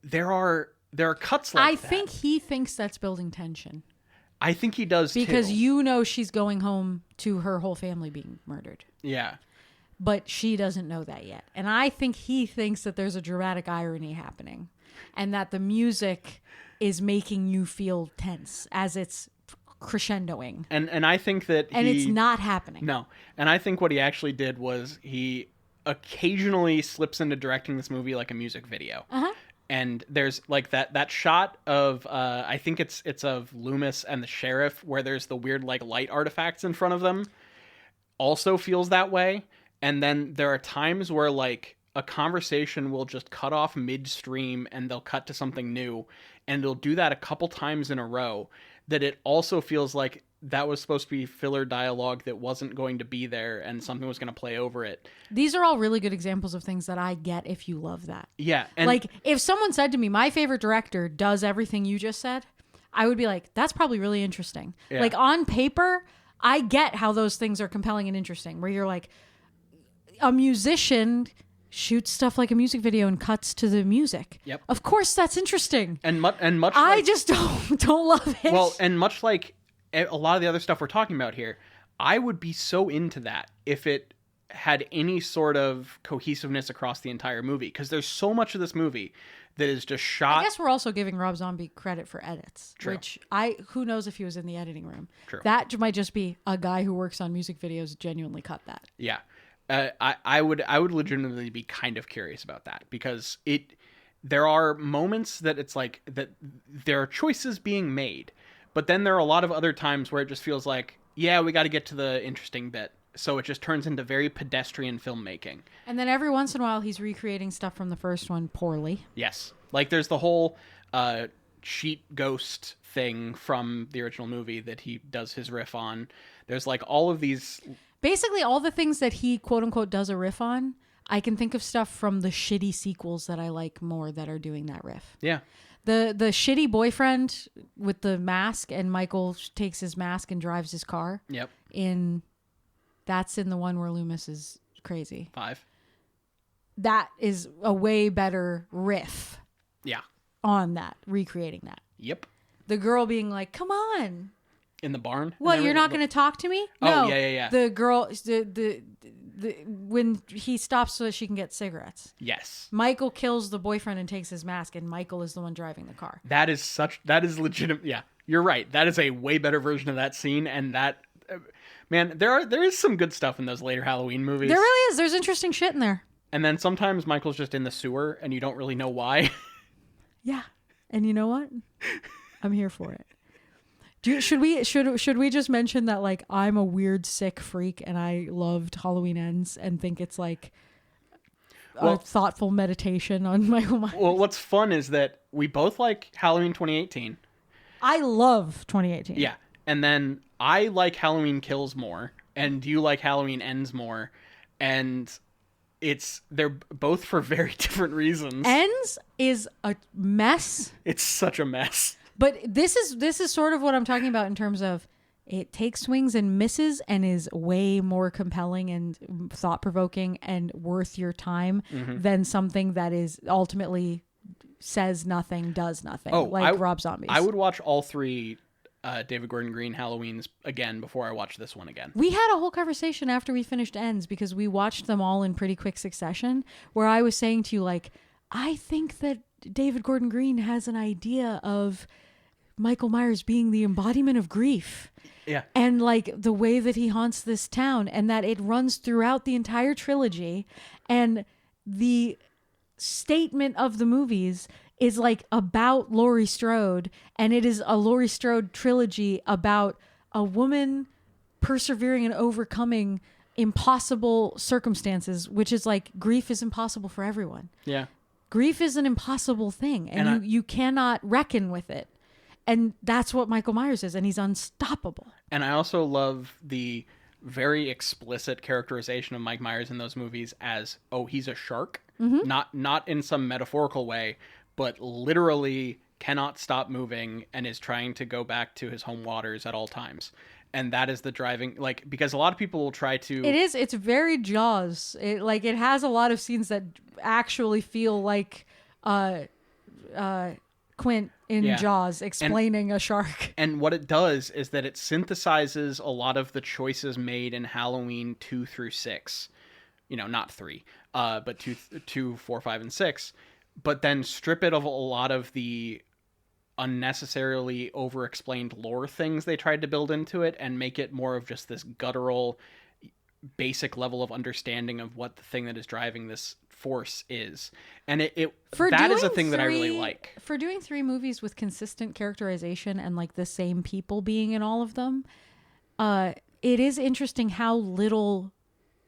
there are cuts like that. I think he thinks that's building tension. I think he does because too. She's going home to her whole family being murdered. Yeah. But she doesn't know that yet. And I think he thinks that there's a dramatic irony happening and that the music is making you feel tense as it's crescendoing. And I think that it's not happening. No. And I think what he actually did was he occasionally slips into directing this movie like a music video. Uh-huh. And there's like that shot of I think it's of Loomis and the sheriff where there's the weird like light artifacts in front of them. Also feels that way. And then there are times where like a conversation will just cut off midstream and they'll cut to something new, and they'll do that a couple times in a row, that it also feels like that was supposed to be filler dialogue that wasn't going to be there and something was going to play over it. These are all really good examples of things that I get if you love that. Yeah. And like if someone said to me, my favorite director does everything you just said, I would be like, that's probably really interesting. Yeah. Like on paper, I get how those things are compelling and interesting, where you're like, a musician shoots stuff like a music video and cuts to the music. Yep. Of course that's interesting. And much I like, just don't love it. Well, and much like a lot of the other stuff we're talking about here, I would be so into that if it had any sort of cohesiveness across the entire movie, because there's so much of this movie that is just shot. I guess we're also giving Rob Zombie credit for edits. True. Which who knows if he was in the editing room. True. That might just be a guy who works on music videos genuinely cut that. Yeah. I would legitimately be kind of curious about that, because there are moments that it's like that there are choices being made, but then there are a lot of other times where it just feels like, yeah, we got to get to the interesting bit. So it just turns into very pedestrian filmmaking. And then every once in a while he's recreating stuff from the first one poorly. Yes. Like there's the whole sheet ghost thing from the original movie that he does his riff on. There's like all of these... Basically, all the things that he, quote unquote, does a riff on, I can think of stuff from the shitty sequels that I like more that are doing that riff. Yeah. The shitty boyfriend with the mask, and Michael takes his mask and drives his car. Yep. That's in the one where Loomis is crazy. 5. That is a way better riff. Yeah. On that, recreating that. Yep. The girl being like, come on. In the barn? What, you're not going to talk to me? No. Oh, yeah. The girl, when he stops so that she can get cigarettes. Yes. Michael kills the boyfriend and takes his mask, and Michael is the one driving the car. That is legitimate. Yeah, you're right. That is a way better version of that scene, and that, man, there is some good stuff in those later Halloween movies. There really is. There's interesting shit in there. And then sometimes Michael's just in the sewer, and you don't really know why. Yeah. And you know what? I'm here for it. Should we just mention that, like, I'm a weird sick freak and I loved Halloween Ends and think it's like a thoughtful meditation on my own mind. Well, what's fun is that we both like Halloween 2018. I love 2018. Yeah. And then I like Halloween Kills more, and you like Halloween Ends more, and they're both for very different reasons. Ends is a mess. It's such a mess. But this is sort of what I'm talking about in terms of it takes swings and misses and is way more compelling and thought-provoking and worth your time than something that is ultimately says nothing, does nothing, Rob Zombie's. I would watch all 3 David Gordon Green Halloweens again before I watch this one again. We had a whole conversation after we finished Ends because we watched them all in pretty quick succession, where I was saying to you, like, I think that David Gordon Green has an idea of Michael Myers being the embodiment of grief. Yeah. And like the way that he haunts this town, and that it runs throughout the entire trilogy. And the statement of the movies is like about Laurie Strode, and it is a Laurie Strode trilogy about a woman persevering and overcoming impossible circumstances, which is like grief is impossible for everyone. Yeah. Grief is an impossible thing, and you cannot reckon with it. And that's what Michael Myers is, and he's unstoppable. And I also love the very explicit characterization of Mike Myers in those movies as, oh, he's a shark. Mm-hmm. Not in some metaphorical way, but literally cannot stop moving and is trying to go back to his home waters at all times. And that is the driving, like, because a lot of people will try to... It's very Jaws. It has a lot of scenes that actually feel like Quint in Jaws explaining a shark. And what it does is that it synthesizes a lot of the choices made in Halloween 2 through 6. Not 3, but 2, 4, 5, and 6. But then strip it of a lot of the unnecessarily over-explained lore things they tried to build into it, and make it more of just this guttural, basic level of understanding of what the thing that is driving this force is. And that is a thing that I really like. For doing 3 movies with consistent characterization and like the same people being in all of them, it is interesting how little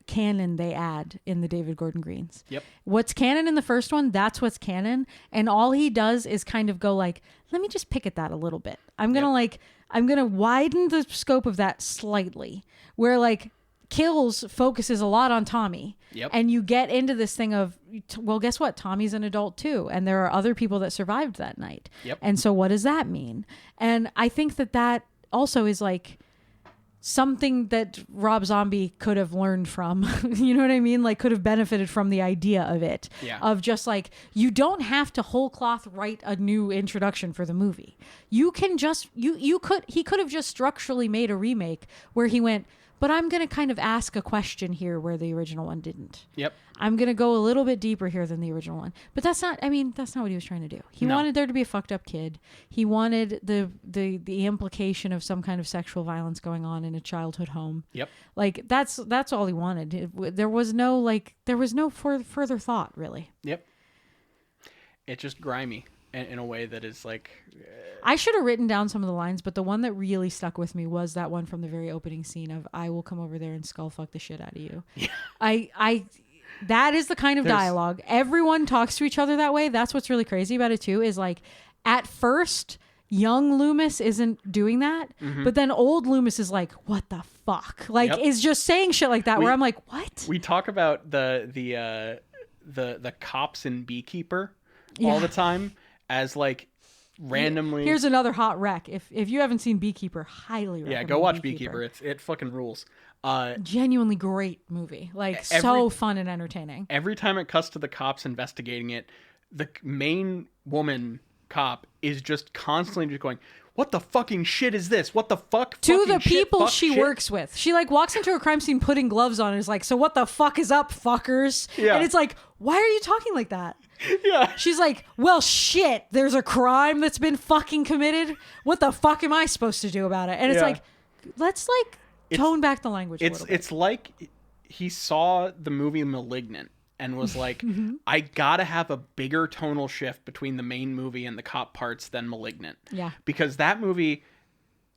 canon they add in the David Gordon Greens. Yep. What's canon in the first one, that's what's canon, and all he does is kind of go like, let me just pick at that a little bit. I'm gonna widen the scope of that slightly, where like Kills focuses a lot on Tommy. Yep. And you get into this thing of, well, guess what? Tommy's an adult too, and there are other people that survived that night. Yep. And so what does that mean? And I think that also is like something that Rob Zombie could have learned from. You know what I mean? Like, could have benefited from the idea of it. Yeah. Of just like, you don't have to whole cloth write a new introduction for the movie. You can just, he could have just structurally made a remake where he went, but I'm going to kind of ask a question here where the original one didn't. Yep. I'm going to go a little bit deeper here than the original one. But that's not what he was trying to do. He wanted there to be a fucked up kid. He wanted the implication of some kind of sexual violence going on in a childhood home. Yep. Like, that's all he wanted. There was no further thought, really. Yep. It's just grimy in a way that is like... I should have written down some of the lines, but the one that really stuck with me was that one from the very opening scene of, I will come over there and skull fuck the shit out of you. Yeah. That is the kind of dialogue. Everyone talks to each other that way. That's what's really crazy about it too, is like, at first, young Loomis isn't doing that, but then old Loomis is like, what the fuck? Like, is just saying shit like that, where I'm like, what? We talk about the cops in Beekeeper all the time as like randomly. Here's another hot rec. If you haven't seen Beekeeper, highly recommend. Yeah, go watch Beekeeper. It fucking rules. Genuinely great movie. Like, so fun and entertaining. Every time it cuts to the cops investigating it, the main woman cop is just constantly just going, what the fucking shit is this? What the fuck? To the people she works with. She like walks into a crime scene putting gloves on and is like, so what the fuck is up, fuckers? Yeah. And it's like, why are you talking like that? Yeah. She's like, well, shit, there's a crime that's been fucking committed. What the fuck am I supposed to do about it? And it's like, let's like tone back the language a little bit. It's like he saw the movie Malignant and was like, I gotta have a bigger tonal shift between the main movie and the cop parts than Malignant. Yeah. Because that movie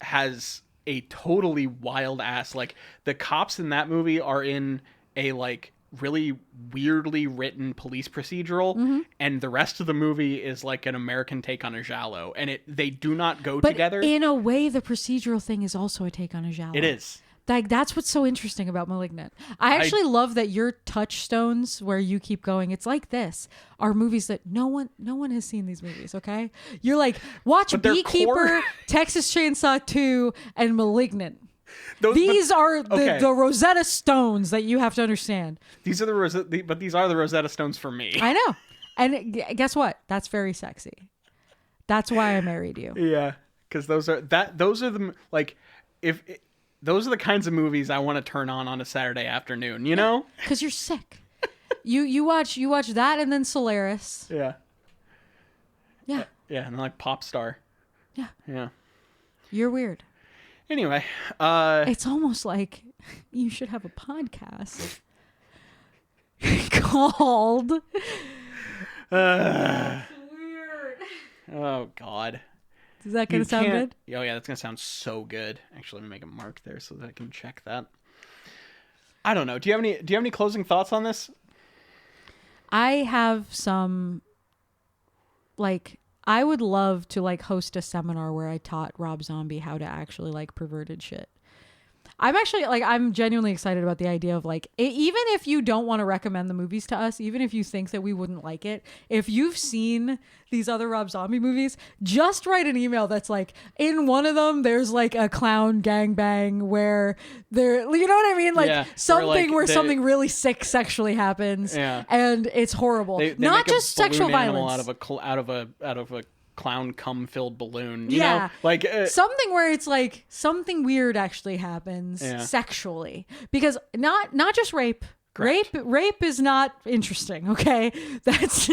has a totally wild ass, like, the cops in that movie are in a like really weirdly written police procedural, and the rest of the movie is like an American take on a giallo, and they do not go together. In a way, the procedural thing is also a take on a giallo. It is. Like, that's what's so interesting about Malignant. I actually love that your touchstones where you keep going, it's like this, are movies that no one has seen these movies, okay? You're like, watch Beekeeper, Texas Chainsaw 2, and Malignant. These are the Rosetta Stones that you have to understand. These are the Rosetta Stones for me. I know. And guess what? That's very sexy. That's why I married you. Yeah, because those are the, like, those are the kinds of movies I want to turn on a Saturday afternoon, you know? Because you're sick. you watch that and then Solaris. Yeah. Yeah. Yeah, and like Pop Star. Yeah. You're weird. Anyway, It's almost like you should have a podcast called weird. Weird. Oh God. Is that gonna sound good? Oh yeah, that's gonna sound so good. Actually, let me make a mark there so that I can check that. I don't know. Do you have any closing thoughts on this? I have some, like, I would love to like host a seminar where I taught Rob Zombie how to actually like perverted shit. I'm actually like, I'm genuinely excited about the idea of like, even if you don't want to recommend the movies to us, even if you think that we wouldn't like it, if you've seen these other Rob Zombie movies, just write an email that's like, in one of them, there's like a clown gangbang where there, you know what I mean? Like something where something really sick sexually happens and it's horrible. They not make just a balloon sexual animal violence. out of a clown cum-filled balloon. You know? Like something where it's like something weird actually happens sexually, because not just rape. Correct. Rape is not interesting. Okay, that is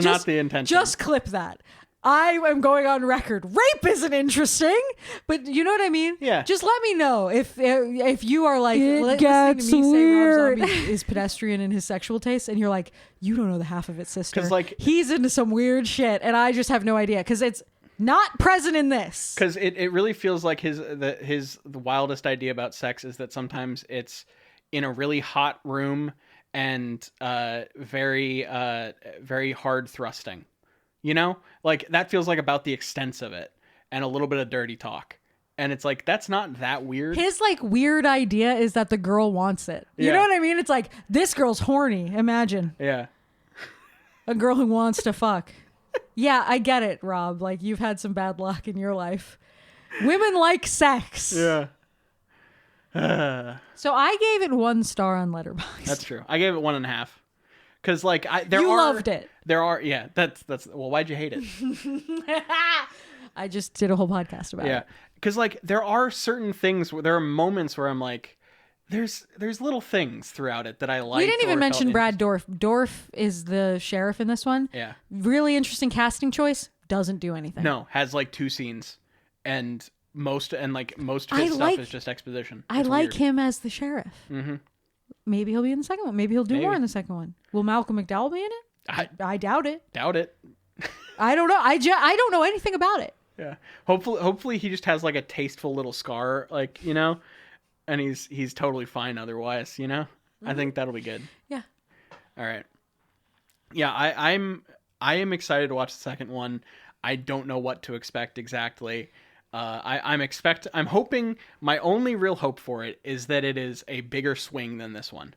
not the intention. Just clip that. I am going on record. Rape isn't interesting, but you know what I mean. Yeah. Just let me know if you are like listening gets to me weird. say Rob Zombie is pedestrian in his sexual taste, and you're like, you don't know the half of it, sister. 'Cause, like, he's into some weird shit, and I just have no idea because it's not present in this. Because it really feels like the wildest idea about sex is that sometimes it's in a really hot room and very hard thrusting. You know, like that feels like about the extent of it, and a little bit of dirty talk. And it's like, that's not that weird. His like weird idea is that the girl wants it. You know what I mean? It's like, this girl's horny. Imagine. Yeah. A girl who wants to fuck. Yeah, I get it, Rob. Like, you've had some bad luck in your life. Women like sex. Yeah. So I gave it 1 star on Letterboxd. That's true. I gave it 1.5. Because like you loved it. There are that's well, why'd you hate it? I just did a whole podcast about it. Yeah. Because like there are certain things where there are moments where I'm like, there's little things throughout it that I like. We didn't even mention Brad Dourif. Dourif is the sheriff in this one. Yeah. Really interesting casting choice. Doesn't do anything. No, has like 2 scenes, and most of his stuff is just exposition. I like him as the sheriff. Mm-hmm. Maybe he'll be in the second one. Maybe he'll do more in the second one. Will Malcolm McDowell be in it? I doubt it. Doubt it. I don't know. I don't know anything about it. Yeah. Hopefully he just has like a tasteful little scar, like, you know, and he's totally fine otherwise, you know? Mm-hmm. I think that'll be good. Yeah. All right. Yeah, I am excited to watch the second one. I don't know what to expect exactly. I'm hoping, my only real hope for it is that it is a bigger swing than this one,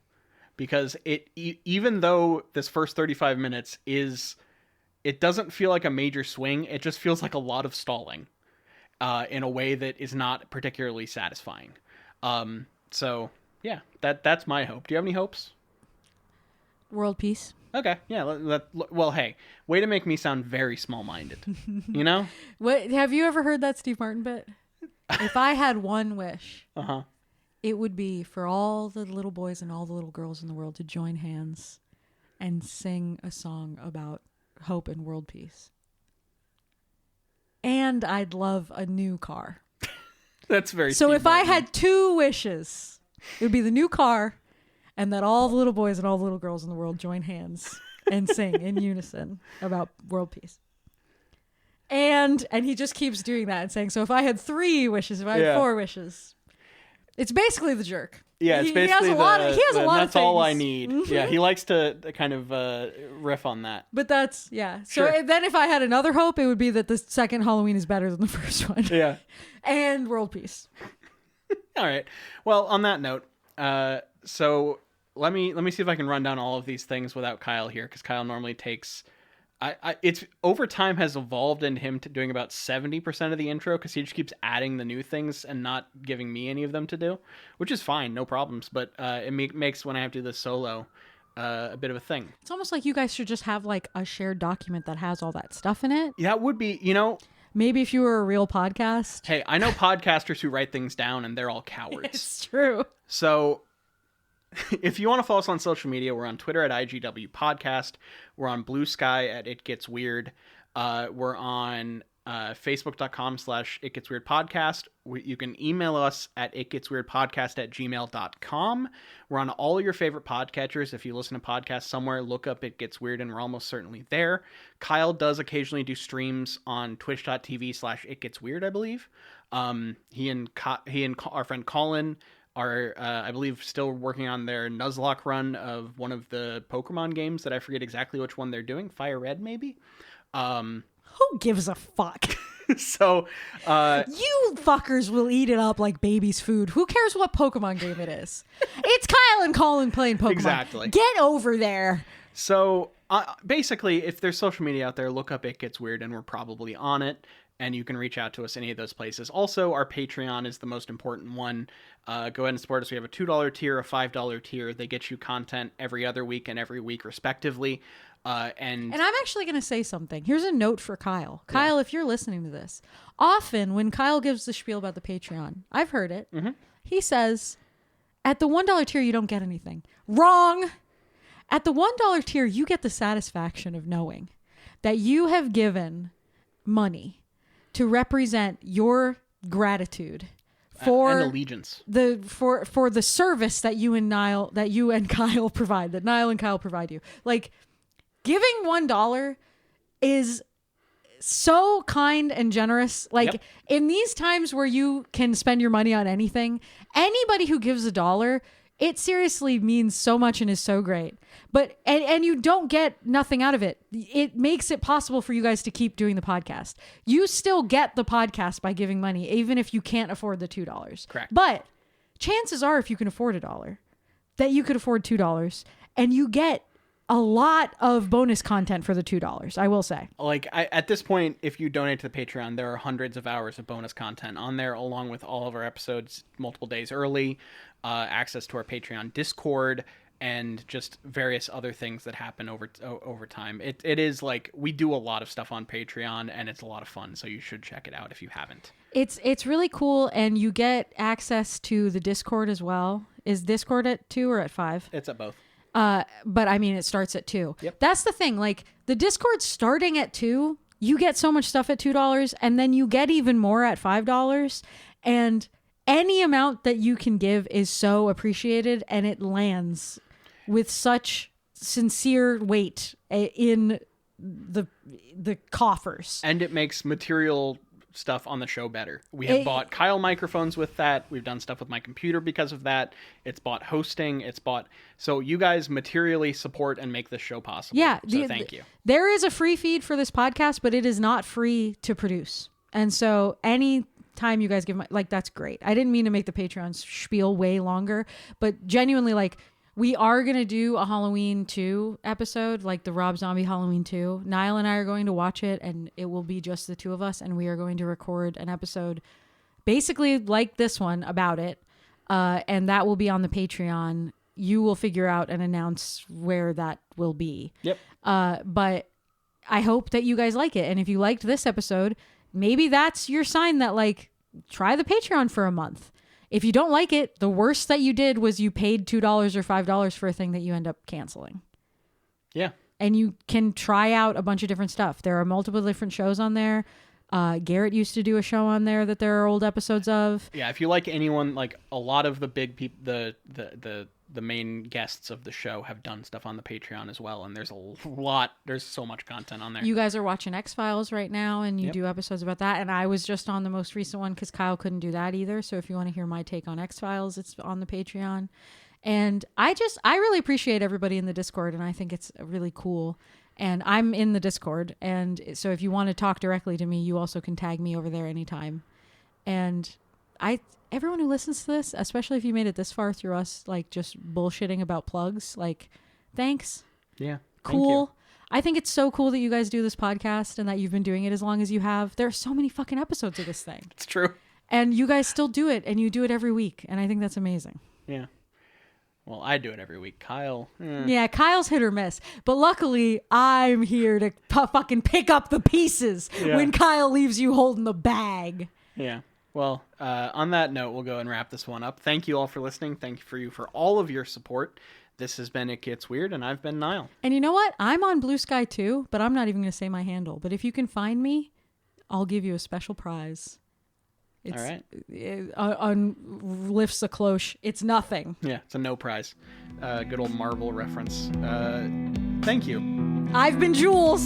because even though this first 35 minutes it doesn't feel like a major swing. It just feels like a lot of stalling, in a way that is not particularly satisfying. So yeah, that's my hope. Do you have any hopes? World peace. Okay, yeah. Well, hey, way to make me sound very small-minded. You know? What, have you ever heard that Steve Martin bit? If I had one wish, it would be for all the little boys and all the little girls in the world to join hands and sing a song about hope and world peace. And I'd love a new car. That's very. So Steve if Martin. I had 2 wishes, it would be the new car, and that all the little boys and all the little girls in the world join hands and sing in unison about world peace. And he just keeps doing that and saying, so if I had 3 wishes, if I had 4 wishes. It's basically the jerk. Yeah, it's basically he has a lot of that's things. all I need. Mm-hmm. Yeah, he likes to kind of riff on that. But that's, yeah. So Sure. then if I had another hope, it would be that the second Halloween is better than the first one. Yeah. And world peace. All right. Well, on that note, so let me see if I can run down all of these things without Kyle here, because Kyle normally takes. It's over time has evolved into him doing about 70% of the intro, because he just keeps adding the new things and not giving me any of them to do, which is fine, no problems. But it makes when I have to do this solo a bit of a thing. It's almost like you guys should just have like a shared document that has all that stuff in it. That would be, you know. Maybe if you were a real podcast. Hey, I know podcasters who write things down and they're all cowards. It's true. So if you want to follow us on social media, we're on Twitter at IGW Podcast. We're on Blue Sky at It Gets Weird. We're on Facebook.com/itgetsweirdpodcast. You can email us at itgetsweirdpodcast@gmail.com. We're on all your favorite podcatchers. If you listen to podcasts somewhere, look up It Gets Weird and we're almost certainly there. Kyle does occasionally do streams on twitch.tv/itgetsweird, I believe. He and our friend Colin are, I believe, still working on their Nuzlocke run of one of the Pokemon games that I forget exactly which one they're doing. Fire Red, maybe? Who gives a fuck? So, you fuckers will eat it up like baby's food. Who cares what Pokemon game it is? It's Kyle and Colin playing Pokemon. Exactly. Get over there. So, basically, if there's social media out there, look up It Gets Weird and we're probably on it. And you can reach out to us any of those places. Also, our Patreon is the most important one. Go ahead and support us. We have a $2 tier, a $5 tier. They get you content every other week and every week, respectively. And I'm actually going to say something. Here's a note for Kyle. Kyle, if you're listening to this, often when Kyle gives the spiel about the Patreon, I've heard it. Mm-hmm. He says, at the $1 tier, you don't get anything. Wrong. At the $1 tier, you get the satisfaction of knowing that you have given money to represent your gratitude for and allegiance, for the service that you and Kyle provide, that Nile and Kyle provide you. Like, giving $1 is so kind and generous. Like, in these times where you can spend your money on anything, anybody who gives $1, it seriously means so much and is so great. But and you don't get nothing out of it. It makes it possible for you guys to keep doing the podcast. You still get the podcast by giving money, even if you can't afford the $2. Correct. But chances are, if you can afford $1, that you could afford $2, and you get a lot of bonus content for the $2. I will say. Like, at this point, if you donate to the Patreon, there are hundreds of hours of bonus content on there, along with all of our episodes multiple days early, access to our Patreon Discord, and just various other things that happen over time. It is like, we do a lot of stuff on Patreon, and it's a lot of fun, so you should check it out if you haven't. It's really cool, and you get access to the Discord as well. Is Discord at 2 or at 5? It's at both. But I mean, it starts at 2. Yep. That's the thing. Like, the Discord starting at 2, you get so much stuff at $2, and then you get even more at $5. And any amount that you can give is so appreciated, and it lands with such sincere weight in the coffers. And it makes material stuff on the show better. We have bought Kyle microphones with that. We've done stuff with my computer because of that. It's bought hosting. So you guys materially support and make this show possible. Yeah. So thank you. There is a free feed for this podcast, but it is not free to produce. And so any time you guys give that's great. I didn't mean to make the Patreon spiel way longer, but genuinely, like, we are going to do a Halloween 2 episode, like the Rob Zombie Halloween 2. Nile and I are going to watch it, and it will be just the two of us, and we are going to record an episode basically like this one about it, and that will be on the Patreon. You will figure out and announce where that will be. Yep. But I hope that you guys like it, and if you liked this episode, maybe that's your sign that, like, try the Patreon for a month. If you don't like it, the worst that you did was you paid $2 or $5 for a thing that you end up canceling. Yeah. And you can try out a bunch of different stuff. There are multiple different shows on there. Garrett used to do a show on there that there are old episodes of. Yeah, if you like anyone, like, a lot of the big people, the main guests of the show have done stuff on the Patreon as well, and there's so much content on there. You guys are watching X-Files right now, and you do episodes about that, and I was just on the most recent one because Kyle couldn't do that either, so if you want to hear my take on X-Files, it's on the Patreon. And I really appreciate everybody in the Discord, and I think it's really cool. And I'm in the Discord, and so if you want to talk directly to me, you also can tag me over there anytime. And everyone who listens to this, especially if you made it this far through us, like, just bullshitting about plugs, like, thanks. Yeah. Cool. Thank you. I think it's so cool that you guys do this podcast and that you've been doing it as long as you have. There are so many fucking episodes of this thing. It's true. And you guys still do it, and you do it every week. And I think that's amazing. Yeah. Well, I do it every week. Kyle. Yeah, Kyle's hit or miss. But luckily, I'm here to fucking pick up the pieces when Kyle leaves you holding the bag. Yeah. Well, on that note, we'll go and wrap this one up. Thank you all for listening. Thank you for all of your support. This has been It Gets Weird, and I've been Nile. And you know what? I'm on Blue Sky too, but I'm not even going to say my handle. But if you can find me, I'll give you a special prize. It's, All right. Lifts a cloche. It's nothing. Yeah, it's a no prize. Good old Marvel reference. Thank you. I've been Jules.